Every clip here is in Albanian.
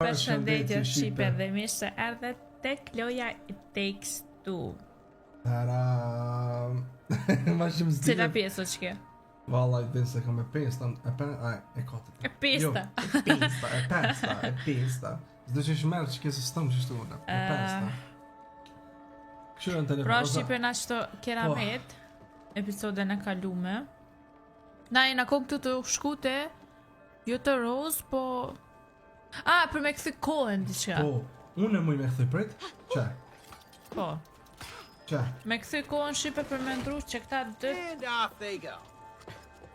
Përshëndetje Shqipe dhe mirë se erdhe tek loja It Takes Two. Taram. Ma shumë zdi. Cila pjesë që ke? Valla, i se kam e pesta, e katët. E pesta. E pesta. Zdo që shmerë që ke se stëmë që shtu unë. E pesta. Këshurën telefon. Pra Shqipe na qëto keramet, episodën e kalume. Na jena kom këtu të shkute, jo të roz, po... për me këthi kohën diqka. Po, unë e muj me këthi prit, që? Po. Që? Me këthi kohën Shqipe për me ndru që këta dë...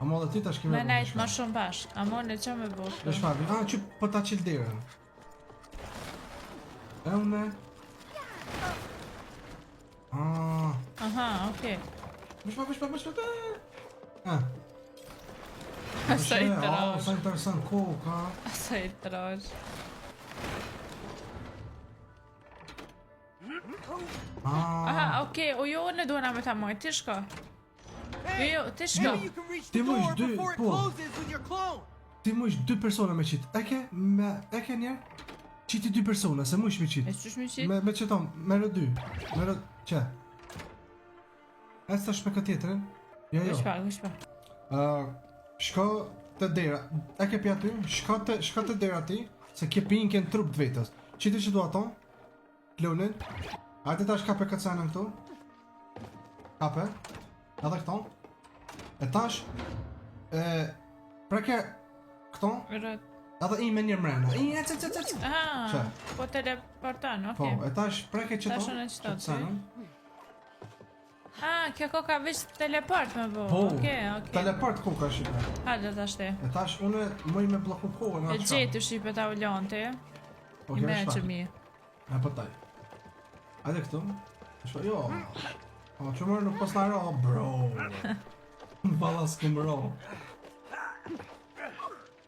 Amo dhe ti tash kime Me nejtë ma shumë bashk, amo në që me bërë. Dhe shfarë, që po ta qilë derën. E une... Aha, okej. Bëshpa. Sa i tëraj. Sa interesant koka. Sa i tëraj. Aha, okej, o jo në duhena me ta mojë, ti shko. Jo, ti shko. Ti mujsh dy, po. Ti mujsh dy persona me qit. E ke njerë? Qiti dy persona, se mujsh me qit. E qysh me qit? Me qëton, me rë dy. Me rë, që? E së tash me këtë tjetërin? Jo. Vishpa. Shko të dera, e ke pja ty? Shko të dera ti, se ke pinë kënë trup të vetës. Qiti që du ato? Klonin? Ajte tash kape këtë senën këtu. Kape. Edhe këto. E tash preke këto. Edhe i me një mrena. Aha, po teleportan, okej. Po, e tash preke qëto. Tashën e qëto ty. Senën. Kjo koka vish teleport me bo. Po, okej. teleport koka Shqipe. Hajde ta shte. E tash unë mëj me bloku kohën. E gjeti Shqipe ta ullon ti. I me që mi. E pëtaj. Ajde këtu. Jo. Që mërë nuk pas në ro, bro. Bala s'kem ro.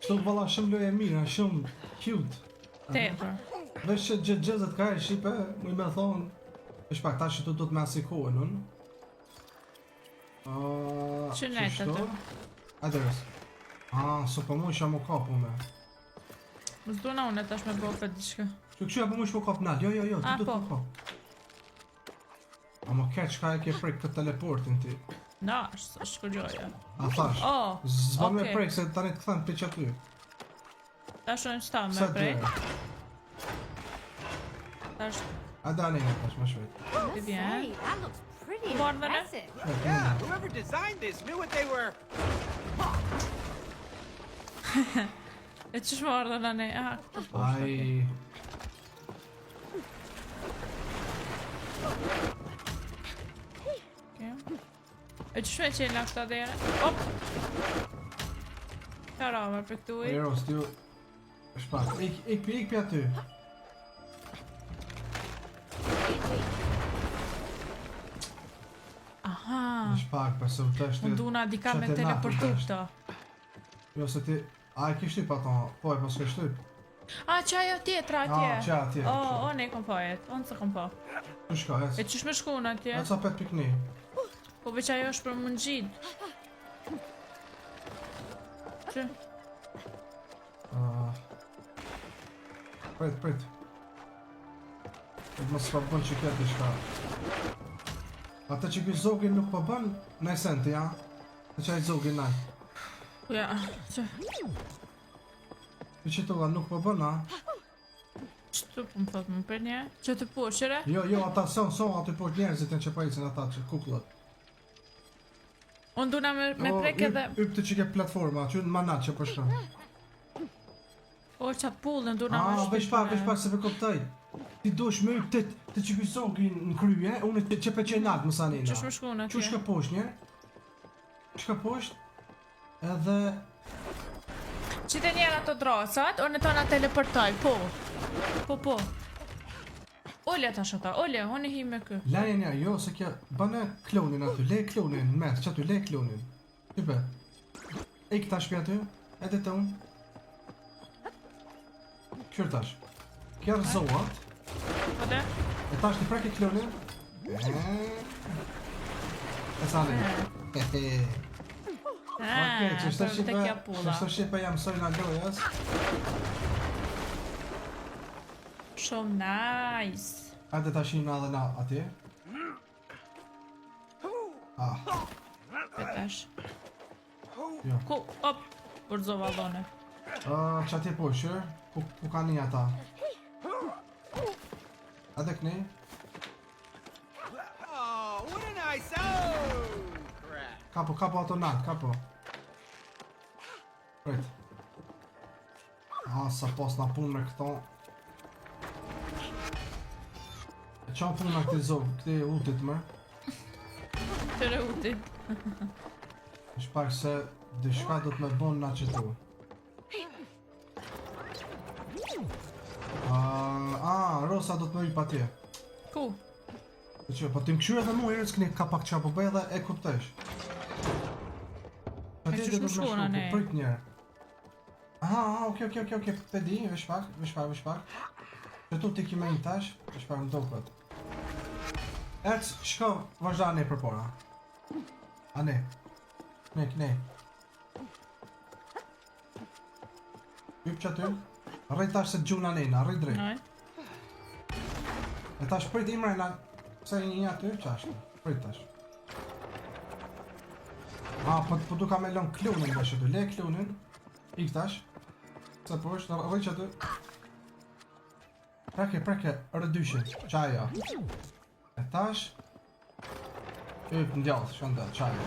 Qëto bala shumë loje mira, shumë cute. Tepër. Vesh që gjëzët ka e Shqipe, muj me thonë. Vesh pak ta që tu do të me asikohen unë. Që nejtë të të? Ajde rës. So po mu isha mu kapu me. Më zduna unë e tash me bo për diqka. Që këshuja po mu ish mu kap nalë, jo, ti do të mu kap. Amo keq ka e ke prek këtë teleportin ti. Na, shkërgjoja. A thash? Zba me prek se tani të këthen të që aty. Tash unë qëta me prek. Tash... A da një tash më shvet. Ti vjen. Yeah, whoever designed this knew what they were. E qësh më ardhën a ne? Ai... E qësh me qenë këta dhere? Op! Ka rama për këtu i? Eros, t'ju... Shpat, ik pja ty. Aha! Shpak, për se më të eshte... Unë duna dika me teleportu këto. Jo, se ti... A, e kishtyp ato, po e pas kishtyp. Që ajo tjetra atje? Që atje. Unë e kom po jetë, unë se kom po. Që shka, E qësh me shku në atje? E ca 5 pikni. Po veç ajo është për mund gjit. Që? Prit. Mos s'pa bën që këtë shka. Ate që këj zogin nuk pa bën, në esenti, ja? Dhe që aj zogin naj. Ja, që? Që që toga nuk pa bën, a? Që të më thot më për një? Që të poshire? Jo, ata son, aty posh njerëzit në që pajicin ata që kuklët. Unë duna me prek edhe... Yp të që ke platforma, që në manat që përshën. O, që atë pullën duna me shpit. Vesh pak, se për koptaj. Ti dosh me yp të që këj zogin në kryje, unë që pe që naltë më sanina. Qësh më shku në tje? Qësh ka posht njerë? Qësh ka posht? Edhe... Qite njerë ato drasat, unë e tona teleportoj, po. Olle ta shata, unë i hi me kë. Laje njerë, jo, se kja, bane klonin aty, le klonin, në mes, që aty, le klonin. Type. E këta shpja aty, edhe të unë. Kjër tash. Kja rëzohat. Ode? E tash të preke klonin. E sa ne. Okej, që shtë shqipe jam sojnë a lojes. Shumë nice. Hajde ta shihim edhe na atje. Ah, Petash. jo. Ku, op, përzova dhone. Që atje poshë, ku ka një ata? Hajde këni. Oh, what a nice. Oh, crap. Kapo ato nat, kapo. Prit. Sa pos na punë me këto. E qa punë me këti zovë, këti utit më. Tëre utit. Shpak se dishka do të me bon na qëtu. Rosa do të me i pa tje. Ku? Po t'im këshyre dhe mu herës këni ka pak qa po bëj dhe e kuptesh. E që shku shkona ne? Prit njerë. Okej, pe di, vesh pak. Që tu ti kime një tash, vesh pak më do këtë. Ec, shko, vazhda ne për pora. A ne. Ne. Hyp që aty. Rrej tash se gjuna nejna, rrej drejt. Noj. E tash prit imrejna, se një aty, qashtë. Prit tash. Po du ka me lën klunin bash aty, le klunin. Ik tash. Se po është, rrej që aty. Preke, rëdyshin, qaja. E tash. Hyp ndjallë, shëndel, qaja.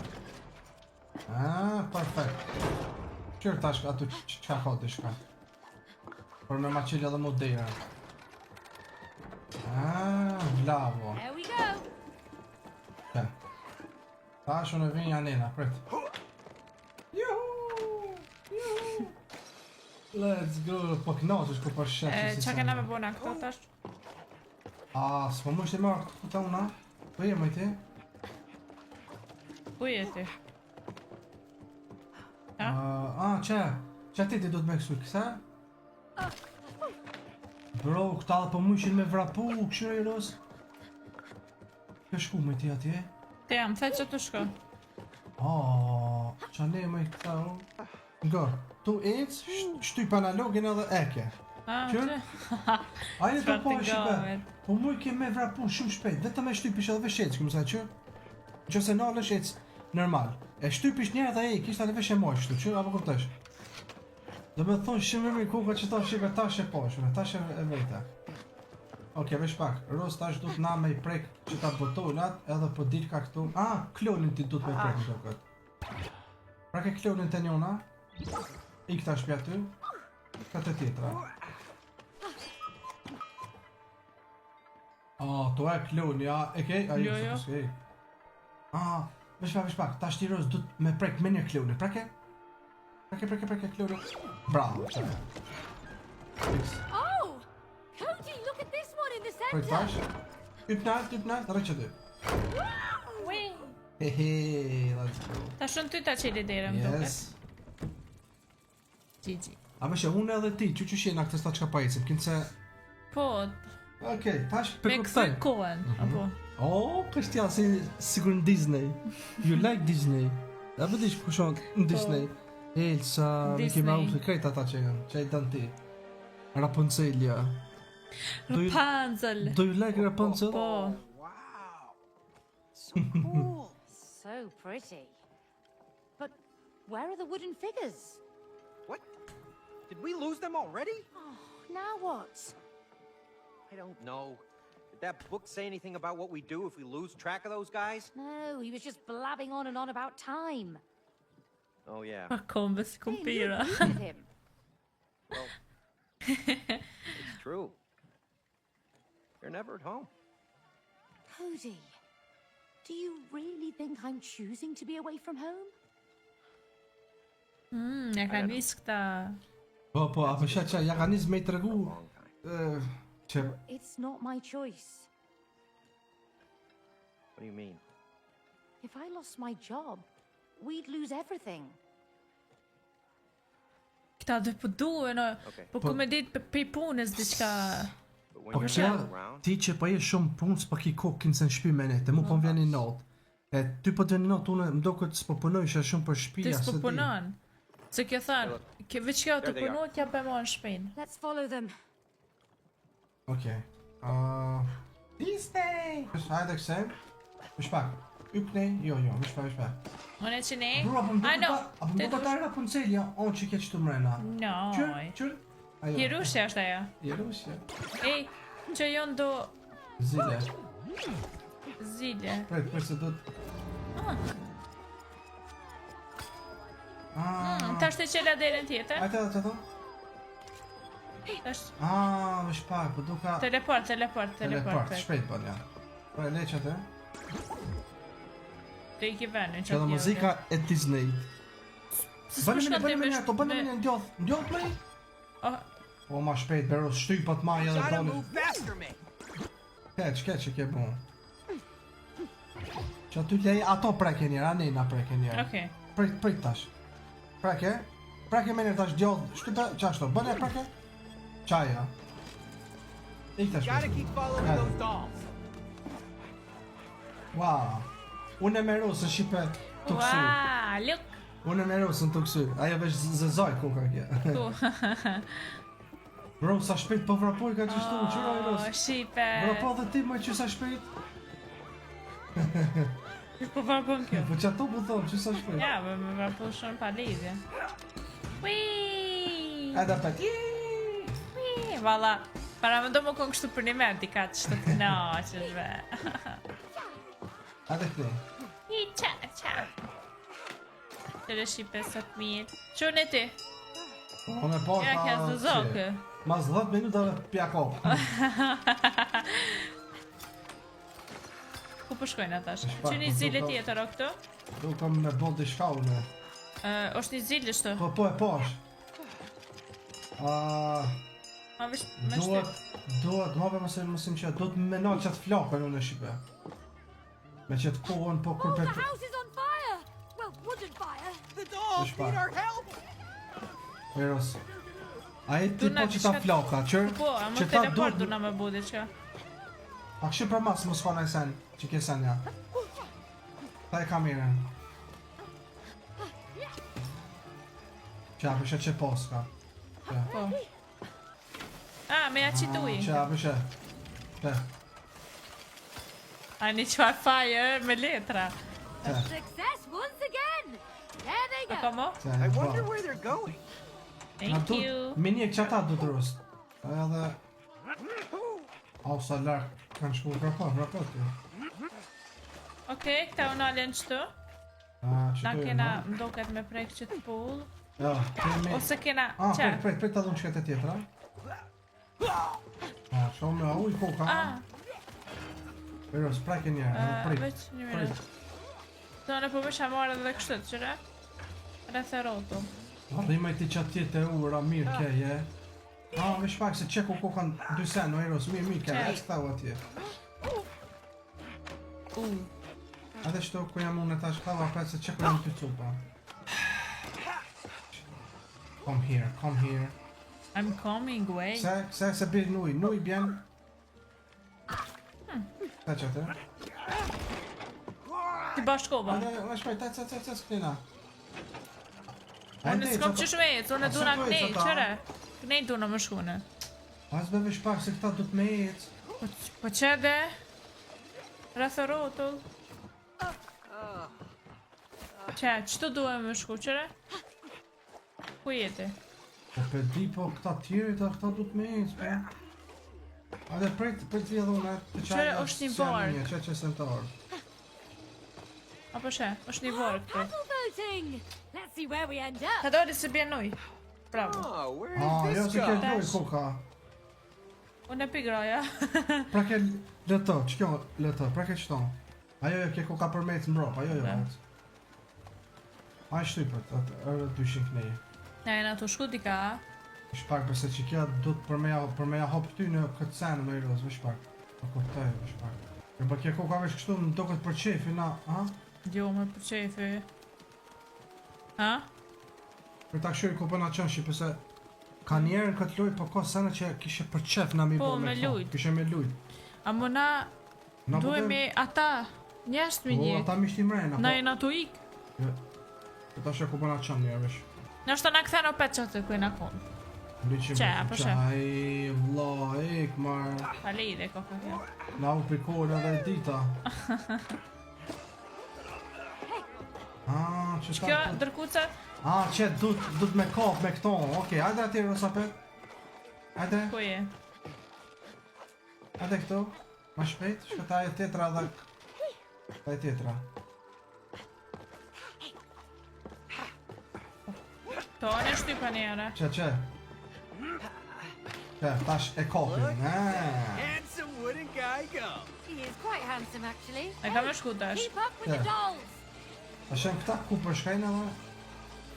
Perfekt. Qërë tash aty qka ka të shka. Për me ma qilja dhe mu dhejra. Vlavo. There we go. Okay. Tash unë e vinja nena, prit. Juhu! Let's go, po knaqesh ku për shetë. Qa kena me bona këto tash? S'po më është i marrë këta una? Po je mëjti? Ku jeti? Që ti do të me kësu kësa? Bro, këta dhe po më ishin me vrapu, këshyre i ros? Kë shku mëjti atje? Te jam, the që të shko. Qa ne mëj këta o? Nga, tu ec, shtyp analogin edhe eke. Qërë? Ajde të po shipe. Po mu i ke me vrapu shumë shpejt, vetëm e shtypish edhe vesh ec, këmë sa që? Që se nalësh ec normal. E shtypish njerë dhe e kisht edhe vesh e mojsh shtu, që? Apo këptesh? Do me thonë shumë mirë kuka që ta shipe tash e poshme, tash e vejta. Oke, vesh pak. Ros tash du t'na me i prek që ta botonat edhe po dit ka këtu. Klonin ti du t'me i prek në të këtë. Prake klonin të njona. Ik tash pja ty. Këtë tjetra. To e kloni, e kej? Jo. Vesh pak, tash ti Ros du t'me prek me një kloni. Prake kloni. Bravo, që. Oh! Cody, look at this one in the Prej center. tash. Yp nalt, rrej që ty. Ui. Hehe, let's go. Ta shumë ty ta qeli dhere më duket. Yes. Gigi. A me që unë edhe ti, që shena këtë sta që ka pa ecim, kinë se... Po, Okej, tash me për kësaj këtaj. kohën, apo? Kështja si sigur në Disney. You like Disney. A për dish kushon në Disney. Elsa, Mickey Disney. Mouse, krejt ata që janë, që e dënë ti. Rapunzelia. Rapunzel. Do you like Rapunzel? Po. Wow. So cool. So pretty. But where are the wooden figures? What? Did we lose them already? Oh, now what? I don't know. Did that book say anything about what we do if we lose track of those guys? No, he was just blabbing on and on about time. Oh, yeah. Pa kombës Hey, kumpira. look at him. Well, it's true. You're never at home. Cody, do you really think I'm choosing to be away from home? Ja ka nis këta. Po, a përshë që ja ka njës me i të regu, Long time. që It's not my choice. What do you mean? If I lost my job, we'd lose everything. Këta dhe po duhen, Okay. po ku me dit për punës diçka. But when Po you're kështja, not around, ti që po je shumë punë, s'po ki kokin se në shpi me ne, te mu po më vjen një not. E ty po të vjen një not, unë më do këtë s'po punoj isha shumë për Ti shpia, s'po se di. punon. Se kjo thanë, veç kjo të There they punu, t'ja për mo në shpinë. Let's follow them. Okej. Disney! Hajde kësem. Më shpak. Ypnej, jo, më shpak. Unë e që ne? Bro, apo më I know. duket ta Rapunzelja, on që ke qëtu mrena. No. Qër? Hirusha është ajo. Hirusha. Ej, që jonë do Zile. zile. Pret se do të... Ta është e qela derën tjetër? Ajte dhe të Është më shpak, po duka... teleport. Shpejt po nja. Pra e leqët e? Të i ki venin Që dhe muzika e Disney. Bënë me një, bënë me një ndjoth me i? O ma shpejt, Beros, shtypat ma edhe Gotta doni. move faster, man. Keq që ke bon. Që aty lej ato preke njerë, anejna preke njerë. Okej. Prit tash. Preke me njerë tash djoth, shtype, qashto, bëne preke? Qaja. Ik tash. Gotta keep following those dolls. Wow. Unë e me rusë, shqipe të kësur. Ua, look. Unë e me rusë në të kësur. Ajo vesh zëzoj kuka kje. Tu. Bro, sa shpejt po vrapoj ka qështu, qëra e rusë. Shipe. Vrapo dhe ti më që sa shpejt. Po vapon kjo. Po që ato po thonë, që sa shpejt. Ja, me vapon shumë pa lidhje. Wii. Edhe pet. Wii. Valla, para më do më konë kështu për një me, di ka të shtë të knaqësh be. Edhe këne. I qa. Qëre shipe sot mirë. Qënë e ti? Unë e po Ja, kja zëzokë. Mas 10 minutave pja kopë. Ku po shkojnë atash? Shpak, Që një po zile duka- tjetër o këtu? Du kam me bon të shka unë. është një zile shtu. Po e posh. Ma vesh me Duhet, ma për mësim që duhet me nalë qatë flakën unë e shqipe. Me qëtë kohën, po kur Oh, pe... the house is on fire! Well, wooden fire. The dolls Push need back. our help. Veros. A e ti Duna po që ta diçka- flaka, qër? Po, a më që ta teleport duhet- du na me bu diçka. A kështu për mas më s'ka në sen, që ke sen ja. Ta e kamerën. Që apë që poska. Po. Me ja qituj. Që apë Pe, A një qfar fire me letra. te, Success once again! There they Po go. ka mo? te. I wonder where they're going. Thank you. Mini e qata du të rost. Edhe... Au sa lark kanë shku vrapo të. Okej, këta unë alen qëtu. Që Na tu e kena ma? mdoket me prek qëtë pull. Ja, kemi... Ose kena qa? Pret ta dhun shket e tjetra. Shumë me uj koka. Pero sprake njerë, prit. Veç një minut. Do në po vësha marrë edhe kështu, qëre? Rreth e rotu. Dhe ima i ti qatë tjetë e ura, mirë keje. Me shpak se qeku kokan 2 sen, no Eros, mirë keje, e s'thau atje. Edhe shto ku jam unë e tash thau apet se qeku jam të cupa. Come here. I'm coming, way. Se bir nuj bjen. Ta qëtë. Ti bashkova. Edhe, shpaj, ta s'klina. Unë s'kom që shmejt, unë A, duna s'po knej, ecë ata? qëre? Knej duna më shkune. As beve shpak se këta du të me ecë. Po që edhe? Rreth e rotu. Qëtu duhe më shku, qëre? Ku jeti? Po pe di po këta tjerit, këta du të me ecë, po. Ade prit vje dhune, të qaj Qëre, është një varg. Qaj që sentar. Apo she, është një vorë këtu. Apple voting! Let's see where we end up. Ka dori se bjen uj. Bravo. Oh, where Jo is se this ke guy? loj koka. Unë e pigroja. Pra ke lëto, që kjo lëto, pra ke qëto. Ajo ke koka për me të mbrop, ajo vetë. Aj shtypët, edhe 200 knej. Ja, e na të shku dika. Shpak, përse që kja du të për me ja hop ty në këtë senë me i rozë, vëshpak. Për kuptoj, vëshpak. E për kje koka vesh kështu në do këtë për qefi, na, ha? Jo, me për qefi. Ha? Për ta këshuri ku përna qënë shi, përse ka njerën këtë lujt, po ka sene që kishe për qef na mi Po, bërë me këto. lujt. Kishe me lujt. A më na Na duhemi ata njështë me Po, njët. ata mishti mrejna, Na po. jena të ik. Për ta shë ku përna qënë njerë vesh. Nështë të na këthen o petë që të kujna konë. Apo shef? Qaj, vla, ik, mar. Pa lidhje koka kjo. Na u pikor edhe dita. Që Kjo dërkuca? Që du me kap me këto. Okej, hajde atje Rosapet. Hajde, Ku je? hajde këto. Ma shpejt, shkëta e tetra dhe... Ta e tetra. Tonë e shtypa njëre. Që. Tash e kapin. Handsome wooden guy go. He is quite handsome, actually. E kam e shku tash. Keep up with the dolls. Tash e këta ku përshkajnë edhe?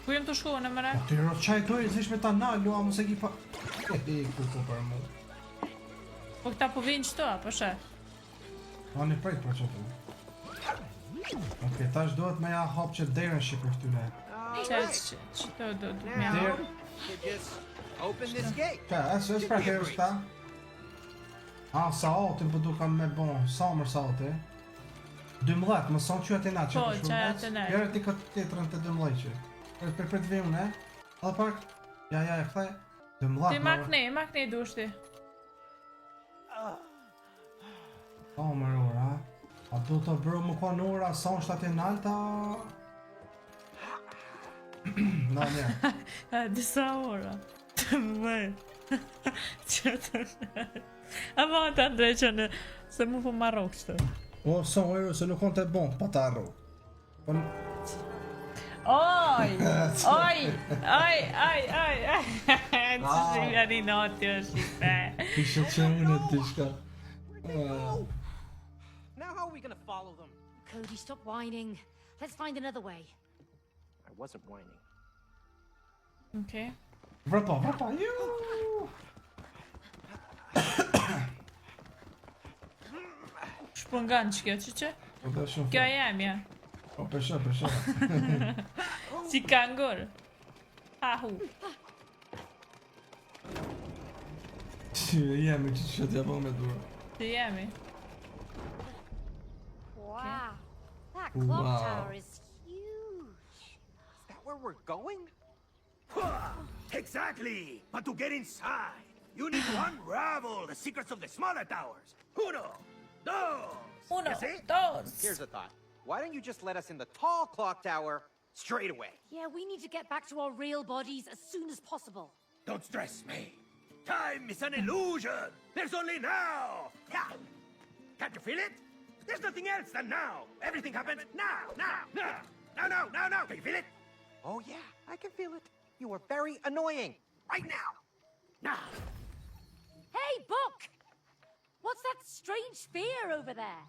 Ku jem të shku në mëre? Ti ro qaj dojë, zish me ta nalu, a mos e ki pa... ku për mu. Po këta po vinë qëto, apo shef? A një prejt për qëtë. Okej, tash duhet me ja hap që derën shqip për këtyre. Qëto do të mja. Now, to just open this gate. Es pra kërës ta. Saatin për duka me bon, sa mërë saati. 12, më son që atë na që Po, për që atë na. Jere ti këtë tjetërën të 12 që. Për të vim, ne? Edhe pak? Ja, këthej. 12 Ti makne dushti. Mërë ora. A du të bërë më ka në ora, sa është atë nalta? Na, një. Disa ora. Të mëjë. Që të në. A ma të ndreqën se mu po marrok qëtë. O, sa ojë, se nuk konë të bon, pa ta arro. Oj! Që shqipja një noti o shqipe. Kishë që unë të shka. Now how are we gonna follow them? Cody, stop whining. Let's find another way. I wasn't whining. Okej. Vrapa, ju! Shpëngan që kjo, që? Kjo jemja. O, pesha. Si kangur. Hahu. Që jemi që t'ja po me dur. Që jemi. Wow. That clock Wow. tower is huge. Is that where we're going? Exactly! But to get inside, you need to unravel the secrets of the smaller towers. Uno, dos. Uno, You see? dos. Here's a thought. Why don't you just let us in the tall clock tower straight away? Yeah, we need to get back to our real bodies as soon as possible. Don't stress me. Time is an illusion. There's only now. Yeah. Can't you feel it? There's nothing else than now. Everything happens now. Can you feel it? Oh yeah, I can feel it. You are very annoying. Right now. Now. Hey, Book! What's that strange spear over there?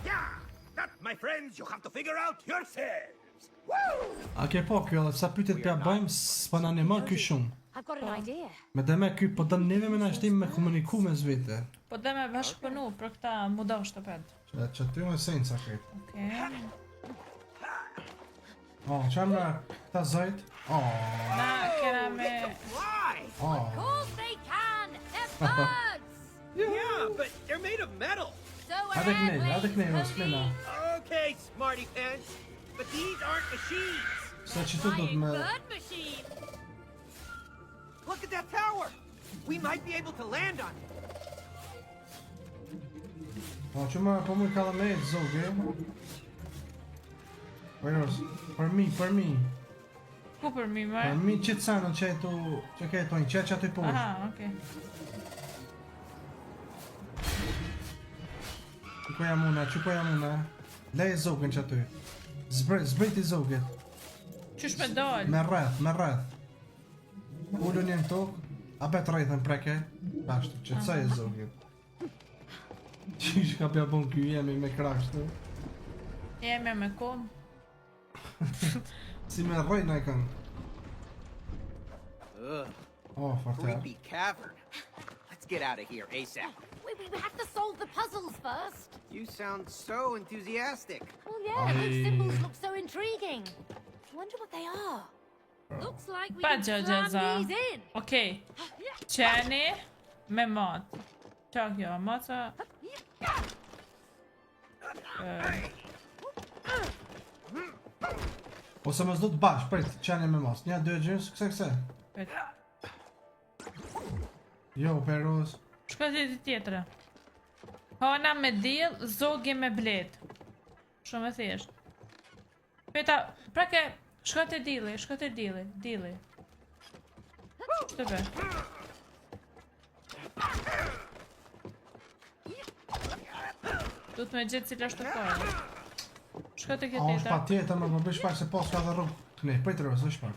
Yeah. That, my friends, you have to figure out yourselves. Woo! A ke po kjo, edhe sa pytet pja bëjmë, s'pa na në marrë ky shumë. I've got an idea. Me dhe me ky, po dëmë neve me na shtim me komuniku me zvete. Po dhe me bashkëpunu për këta muda shtëpet. Që ty me sejnë sa këtë. Okej. Që me ta zojt? Na, kena me... Why? Of course they can! They're birds! Yeah, but they're made of metal. So Hajde airplanes, kënej, Cody. Rosklina. Okay, smarty pants. But these aren't machines. Se që tu do të Flying me... bird machine! Look at that tower. We might be able to land on it. Që me po mu ka dhe me e të zogi. Ojros, për mi. Ku për mi, me? Për mi që të sanën që e tu... Që ke e tojnë, që aty poshtë. Aha, okej. Që ko jam une? Leje zogën që aty. Zbrejti zogët. Qysh me dal? Me rreth. Ullu një në tokë, a betë rejtën preke. Bashtu, që të e zogët. Qish ka pja bon kjo jemi me krashtu. Jemi me kom. Si me rrejnë e kënë. Ugh, Fartel. creepy cavern. Let's get out of here ASAP. We have to solve the puzzles first. You sound so enthusiastic. Well, yeah, those Aye. symbols look so intriguing. I wonder what they are. Looks like we Pa can gjëgja slam these in. Okej. Qeni me mat. Qa kjo, maca... Ose më s'do të bash, prit, qeni me mas. Një, 2 gjysë, këse. Pet. Jo, Peros. Shko ditë tjetër. Hana me diell, zogi me blet. Shumë e thjesht. Peta, pra ke, shko te dielli, dielli. Ç'të bë? Du të me gjithë cila është të parë. Shko te A është pa tjetër. tjetër, më bëj shpak se pas ka dhe rrugë. Këne, prej të rrës, është shpak.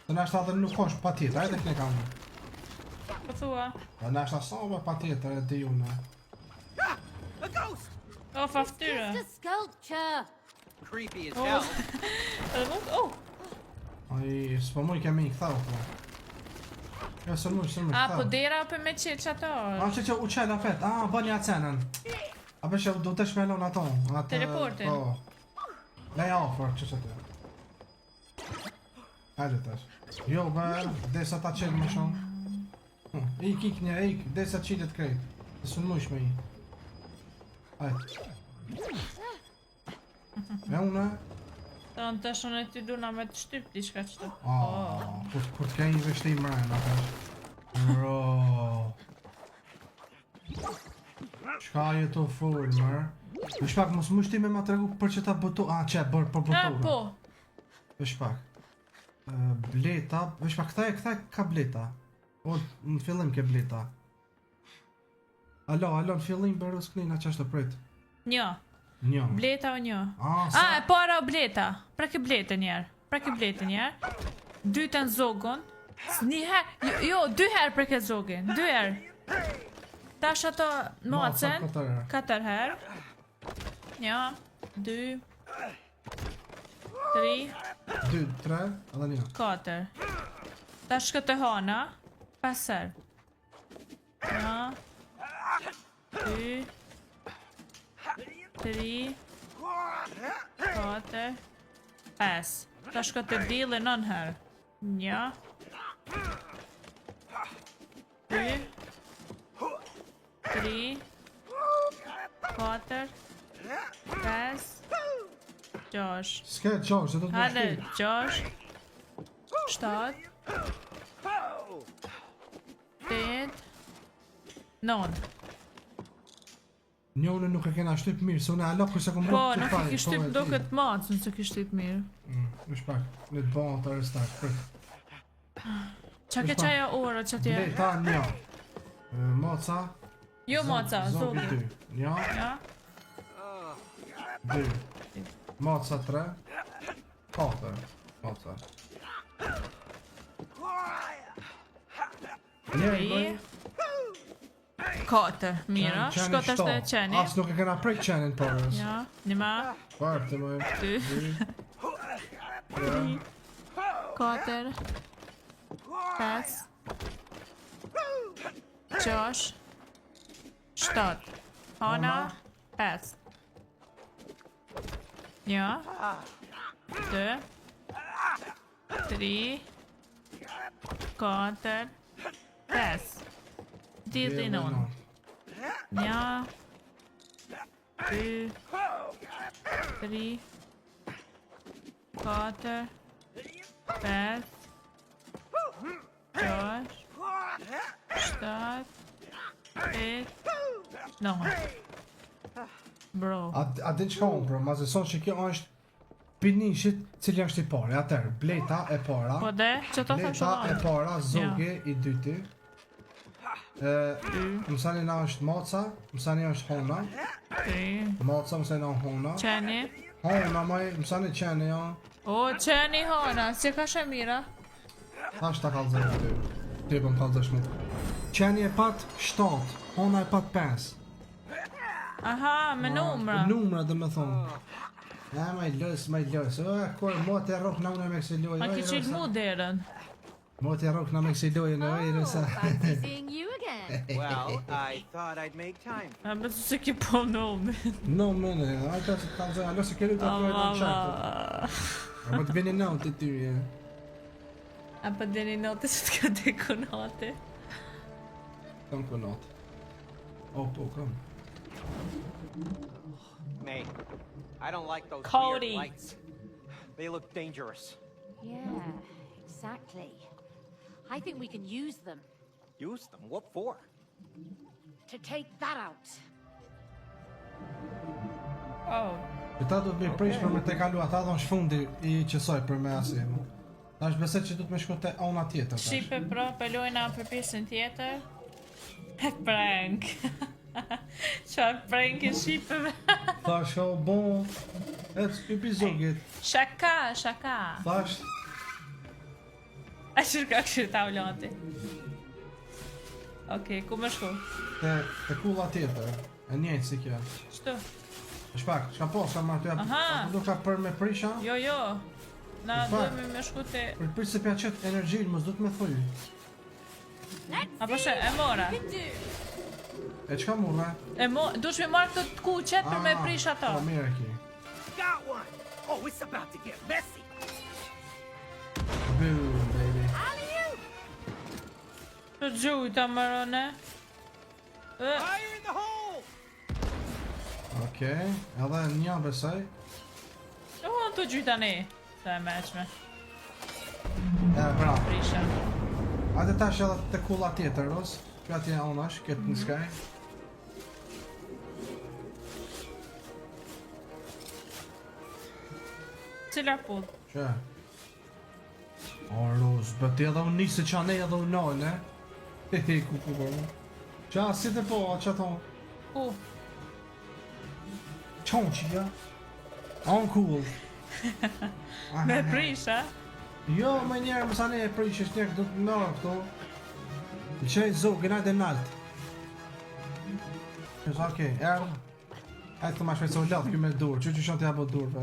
Dhe nashta dhe nuk është pa tjetër, ajde këne kam. Po thua. Dhe nashta sa me pa tjetër e di unë. A ghost! O, faftyre. Just a sculpture. Creepy as Oh. hell. Edhe mund, oh. Ai, s'po mu i kemi i këthau, po. Jo, së mu, A, po këthau. dera për me qetë që ato. A, që u qela fet, bëni atë cenën. A përshë du të shmelon ato. Teleportin. Po. Leja ofër, që të. Hajde tash. Jo, bërë, desa ta qenë më shumë. Ik, një, ik, desa qilet krejt. Dhe së në mush me i. Hajde. E une? Do në të shone ty duna me të shtyp diçka qëto. Kur t'ke i veshti i mrejnë, atash. Bro. Shka je të full, mërë? Vesh pak, mos më shti me ma tregu për që ta botu... që bërë për botu. Po. Vesh pak. Bleta... Vesh pak, këta e ka bleta. O, në fillim ke bleta. Alo, në fillim bërë s'knina që është të prit. Një. Një. Bleta o një. sa... E para o bleta. Pra ke blete njerë. Dytën zogon. Njëherë, jo, 2 herë pra ke zogin. 2 herë. Tash ato mocen. 4 herë. 1, 2, 3, 2, 3, edhe një. 4. Tash këtë hana. 5 herë. 1, 2, 3, 4, 5. Tash këtë dile 9 herë. 1, 2, 3, 4, 5, 6. S'ke 6, se do të më Hajde, shti. 6, 7, 8, 9. Njone nuk e kena shtyp mirë, se une alo kërse kom Po, rrugë nuk e ki shtyp do këtë macë nëse ki shtyp mirë. Vesh pak, në të bënë të restak, prit. Qa ke qaja orë që tje? Bleta, një. Moca... Jo maca, Zogi zogi. 2. Një, Ja? 2. Moca 3. 4. Moca. Njeri, 4. Mira, shko të është e qeni. As nuk e kena prek qenin përës. Ja, një ma, Partë më. 2, 4, 5, 6, 7. Hana, 5. 1, 2, 3, 4, 5. Dilli non. 1, 2, 3, 4, 5, 6, 7, 8, 9. Bro. A din qka unë, bro, ma zëson që kjo është pinishit cili është i pare. Atër, bleta e para. Po dhe, që të thëmë Bleta e shumë. para, zogi i dyti. Mësani na është moca, mësani është hona. 3, Moca, mësani na hona. qeni. Hona, mësani qeni, ja. O, qeni hona, si ka shemira. Ta është ta kalëzër ty. Ty për më kalëzër shmu. Qeni e pat 7, hona e pat 5. Aha, me numra. Numra dhe me thonë. Ja, ma i lës. Kërë, mo të rrok në unë me kësi lojë. Ma ki qilë mu derën. Mo të rrok në me kësi lojë në ojë, Oh, fancy seeing you again. Well, I thought I'd make time. A besu se ki po nume. No, mene, a të se kalëzër, alo se kërë të kërë në qakë. A më të vini në të ty, ja. A pa deni note që t'ka dekonate. Kam kënat. Po, kam. May, I don't like those Cody. weird lights. They look dangerous. Yeah, exactly. I think we can use them. Use them? What for? To take that out. Oh. Këta do të bëj prish për me te kalu ata dhon shfundi I qësoj për me asim. Tash besoj që du të me shku te ona tjetër tash. Shipe pro, pelojna për pjesën tjetër. Prank. Çfarë prank e shipeve? Tash o bon. Epizogit. Shaka, shaka. Tash A shërka këshirë tavlati. Okej, ku më shku? te kulla tjetër. E njëjtë si kjo. Shtu? Shpak, shka po, shka marrë të Aha. do ka për me prisha. Jo. Na Po, dojmë me shku te... Për prish se pja qëtë energjinë, mos du të me thuj. Apo shë, e mora. E qka murë, Dush me marrë këtë kuqet për me prish ato. Po, mirë e ki. Got one! Oh, it's about to get messy! Boom, baby. Të gjuj të mërone. Fire in the hole! Okej, edhe një besoj. Unë të gjuj tani. Se e meqme. Bravo. Prisha. Hajde tash edhe te kulla tjetër, Ros. Kjo atje onash, këtë në skaj. Cila pull? Që? O, Ros, bëti edhe unë nisë që anej edhe unë nalë, e? Ku bërë. Qa, si të po, a që thonë? Ku? Qonë që ja? On cool. Me prisha? Jo, më njerë, mësa ne e prish, është njerë du të mërë këto. Në qej zogë, gëna dhe naltë. Është okej, erë. Ajtë të ma shpejtë se u latë kjo me dur, që shonë të jabë durve.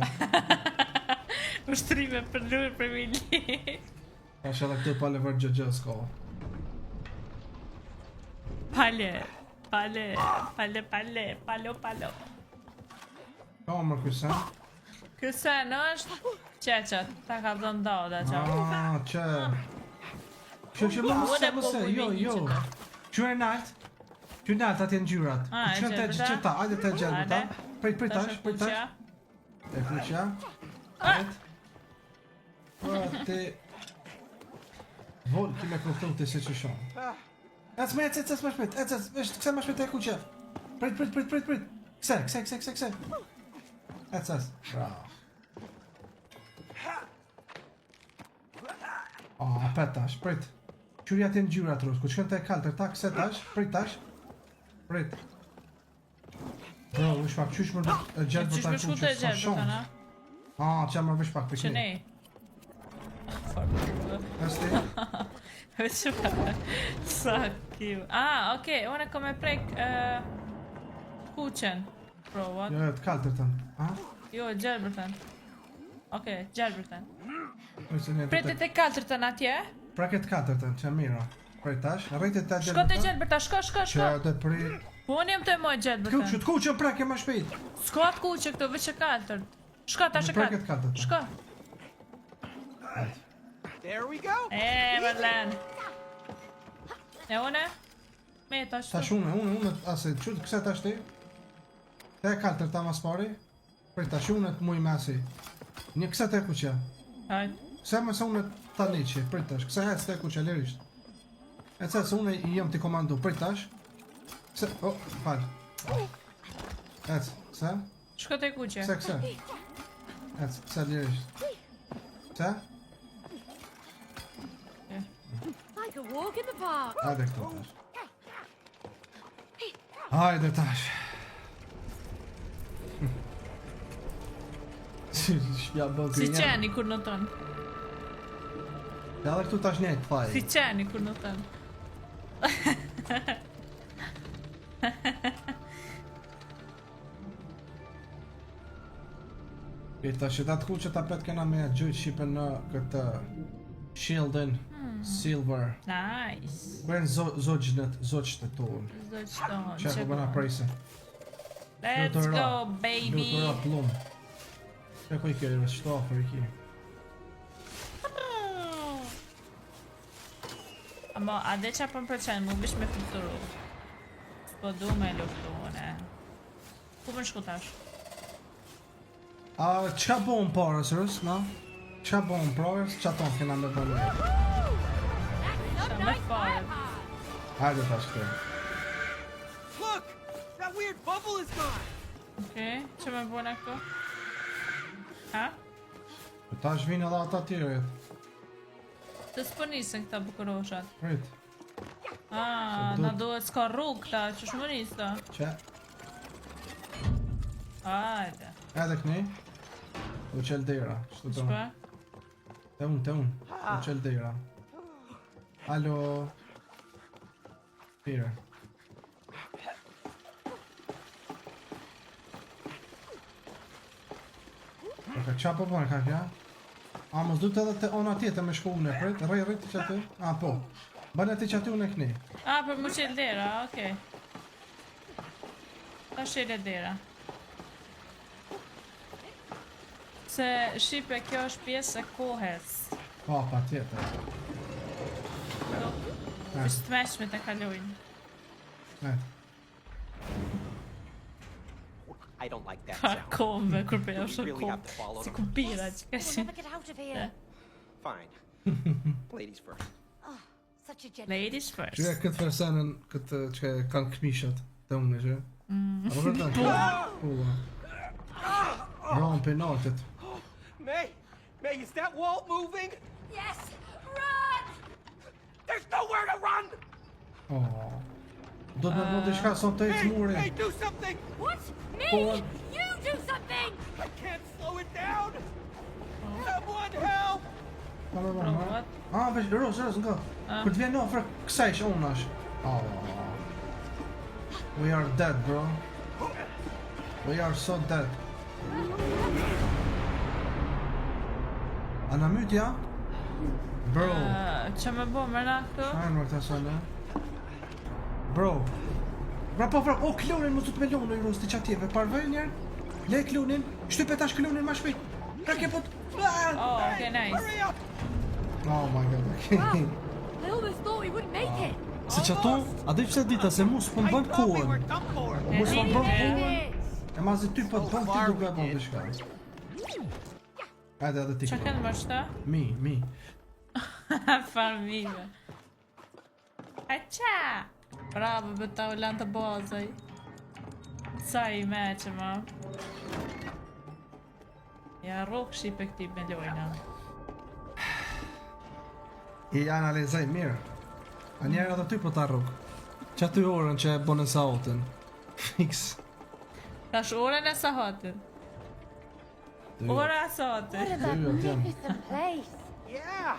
Ushtrime për lurë për mili. Tash edhe këtu pale vërë gjëgjë s'ko. Palo. Ka më kësa? Kësen është qeqet, ta ka dhënë dauda që. Që... Që më mëse, jo. Që e naltë? Që e naltë atje në gjyrat. E Që të gjelbërta? qëta, ajde të gjelbërta. Prit tash. E fuqja. Ajde. Ti... Vol, ki me këftu të se që shonë. Ec më shpejt, këse më shpejt e kuqja. Prit. Kse. Ec. Bravo. Apet tash, prit. Qyri ati në gjyra të rusë, ku qënë të e kaltër, ta këse tash, prit tash. Prit. Bro, vish pak, qysh më gjelë Qysh me shku të gjelbë të na? Që më vish pak për Që ne? Esti? Veç sa kiu. Okej, unë e kom e prek kuqen. Provat. Jo, të kaltër tën. Jo, gjelbërtën. Okej, gjelbërtën. Pritet Pritet e kaltërtën atje? Praket katërtën, që mira. Prit tash, rritet të Shko te gjelbërta, shko. Që të pri... Po unë jem të moj gjelbërtën. Të kuqën prake më shpejt. S'ko atë kuqe këtu, veç e kaltër. Shko, tash e Praket kaltër. katërtën. Shko. There we go. Vërlen. E une? Me tash Tash unë, ase, qëtë këse tash ti? Te e kaltër ta mas pari? Prit tash unë të muj mesi. Një këse te kuqja. Hajt. Këse me se unë ta liqi, prit tash. Këse hec te kuqja, lirisht. E se unë i jem t'i komandu, prit tash. Këse, falj. Ec, këse? Shko te kuqe. Këse. Ec, këse lirisht. Këse? Like a walk in the park. Hajde këto tash. Hajde tash. Shpja bërë Si qeni kur në tonë. Ja dhe këtu tash njëjtë, faj. Si qeni kur në tonë. Pita që ta të ku që ta pet kena me gjujt shqipe në këtë shieldin silver. Nice. Bërën zogjnet e tonë. Zdo qëtonë. Që po bëna prejse. Let's go, baby. Lutëra plum. Që ku i kërë, qëto afer i ki. Amo, a dhe qa për përqenë, mu bish me filturu. S'po du me luftu, ne. Ku më shku tash? Qka bojnë parës, rës, na? Qka bojnë parës, qa tonë kena me bëllë? Qa me farë. Hajde tash këtu. Look! That weird bubble is gone! Okej, që me bëna këtu? Ha? Po tash vinë edhe ata tjerët. Të s'po nisën këta bukuroshat. Prit. Ah, na duhet s'ka rrugë këta, që shmë nisë ta. Që? Hajde. Edhe këni. U qel dera. Shtu të Shpa? Te unë. U qel dera. Alo. Pire. Ok, qa po bërë ka kja? A, mos du të edhe të ona tjetër me shku une, prit? Rrej të që aty? A, po. Bërë ti që aty une këni. Ah, për mu qelë dera, okej. Ta shele dera. Se Shqipe kjo është pjesë e kohes. Pa tjetër. Është të meshme të kalojnë. I don't like that Ka sound. kombe, kur për We është really have to kom. follow Si them. kumpira që ka We'll shi. never get out of here. Fine. Ladies first. Oh, such a gentleman. Ladies first. Qyre këtë versenën, këtë që kanë këmishat të unë, që? Apo vërtet? Po. Ron penatit. May! May, is that wall moving? Yes! Run! There's nowhere to run! Oh. Do të më bëndë shka son të ecë muri. Hey, do something! What? Me? Paul. You do something! I can't slow it down! Someone help! Provat. Ah, veç, Ros, nga. Kur të vjen në ofër kësaj që unë është. Oh. We are dead, bro. We are so dead. A në mytja? Bro. Që me bo më na këtu? Shajnë më këta sënë. Bro. Vrap. O, klonin, më zut me lonë, Ros, të qatjeve. Parvej njerë. Le klonin. Shtype tash klonin ma shpejt. Pra ke pot. Oh, okay, nice. Hurry up! Oh my god, Wow! I almost thought we wouldn't make it. Se që ato, a dhe që se dita se mu s'po I m'bën thought we were kohën. done for. Mu s'po m'bën It kohën. is. E mazi ty po të bën ti duke e bën të shka. Hajde edhe ti. Që kënë më shta? Mi. Farmive. Aqa! Bravo, bëta u lanë të bazaj. Sa i meqe, ma. Ja rrok Shqipe këti me lojna. I analizaj mirë. A njerë edhe ty po ta rrug. Që aty orën që e bënë sa otën. Fix. Tash orën e sahatit. Ora e sahatit. What a Dude, damn. magnificent place. Yeah!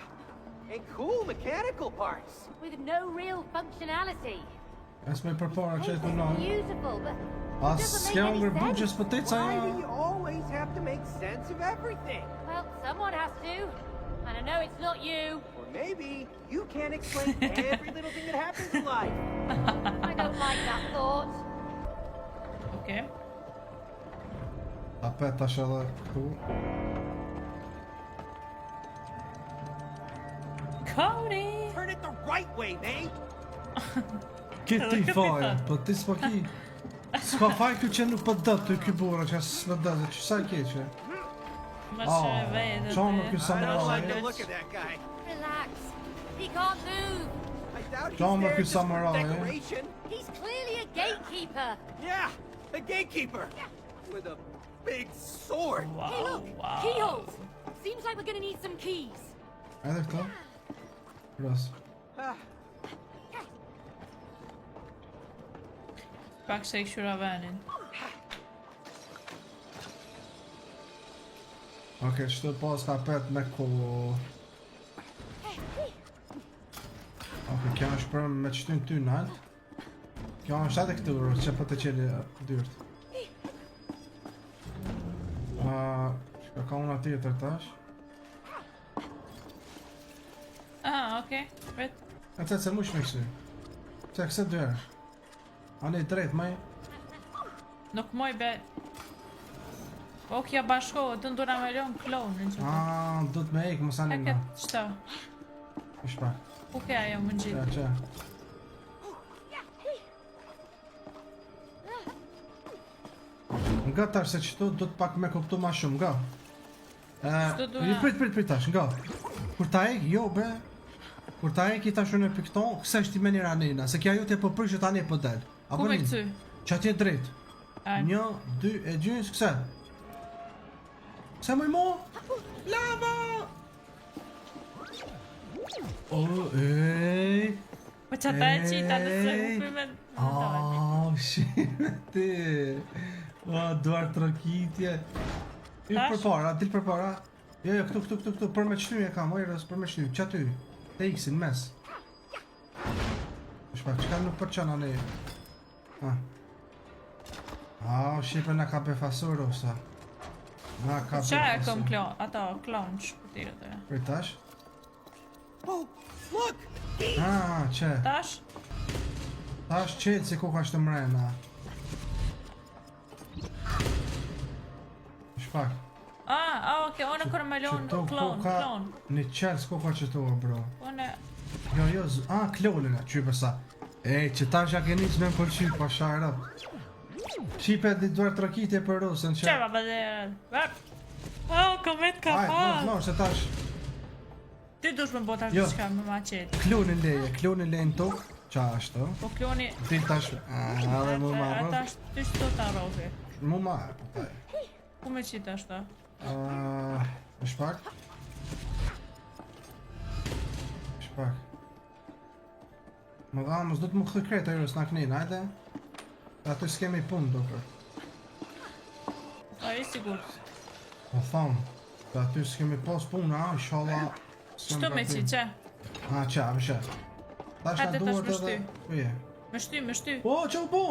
And cool mechanical parts. With no real functionality. Es me përpara që e të It's nëjë. beautiful, but it As doesn't s'ke make any unger sense. budgets për te ca Why do you always have to make sense of everything? Well, someone has to. And I know it's not you. Or maybe you can't explain every little thing that happens in life. I don't like that thought. Okej. Ta pet tash edhe këtu. Cody! Turn it the right way, May! Këti faje, po ti s'po ki. S'ka faj kjo që nuk po dët të ky bura që s'në dët, që sa i keqe. Më që e vejtë. Qonë kjo I don't samurai. like the look of that guy. Relax. He can't move. I doubt he's John there Marcus just for Samurai, eh? decoration. He's clearly a gatekeeper. Yeah, a gatekeeper with a big sword. Hey, Wow, look! wow. Keyholes! Seems like we're gonna need some keys. Edhe këto? Ros. Ah, Pak se i këshura venin. Oke, shtu pas ka pet me ko... Oke, kjo është për me qëtyn ty nalt. Kjo është edhe këtu, Ros, që po të qeli dyrt. Shka ka una tjetër tash. Ah, okej. Vet. E të se mush me kështu. Se këse dyr. A ne drejt, maj? Nuk moj be... O, kja bashkohë, të ndura me lënë klonin që të. Do të me ekë, mësa E një nga. këtë qëta. Ish pak. Ku ke ajo më Qa, gjitë? qa. Nga tash se qëtu do të pak me kuptu ma shumë, nga. Ç'do duhet? Prit tash, nga. Kur ta ek, jo bre. Kur ta e ki ta shune pikton, kësa është ti me një ranina, se kja ju t'e po prishë tani po del. Ku me këcy? Që atje drejt. Ajde. 1, 2, e gjynës, kësa? Kësa mëj mo? Lava! O, ej! Po që ta e qita nëse upi me... Shime ti! O, duar trokitje. Dil përpara. Jo, këtu, për me qëny e kam, ojrës, për me qëny, që aty? Te X-in mes. Shpak, qëka nuk përqana ne? Shqipe nga ka befasur, osa. Nga ka Qa e befasur. kom ata klon shpëtirët e. Për tash? Oh, look! Që? Tash? Tash qëtë si kuka është mrena. Shpak. Oke, one kërë me lonë Qëto klon. kuka një qelë s'kuka qëto, bro. One... Jo, klonin e, qype sa. Që tash ja ke njës me më pëlqy, pa shajra. Qipe di duar trakitje për rusën, që... Qeba bëdhe... Komet ka No, se tash... Ty dush me bota Jo. shka me ma qeti. Klonin leje në tokë, qa është, Po kloni... Dil tash... Edhe mu ma Ata rrë. është ty shto ta rovi. Mu ma e, po taj. Ku me qita është ta? Shpak. Më dha, mos do të më këthë kretë e rës në aknin, ajde. Aty s'kemi punë, dokër. A i sigur. Po thonë, aty s'kemi pos punë, inshallah. Qëto me qi, që? Qa, vëshe. Tash Hajde, na tash duhet me edhe... Uje. Me shty. Po, që u po?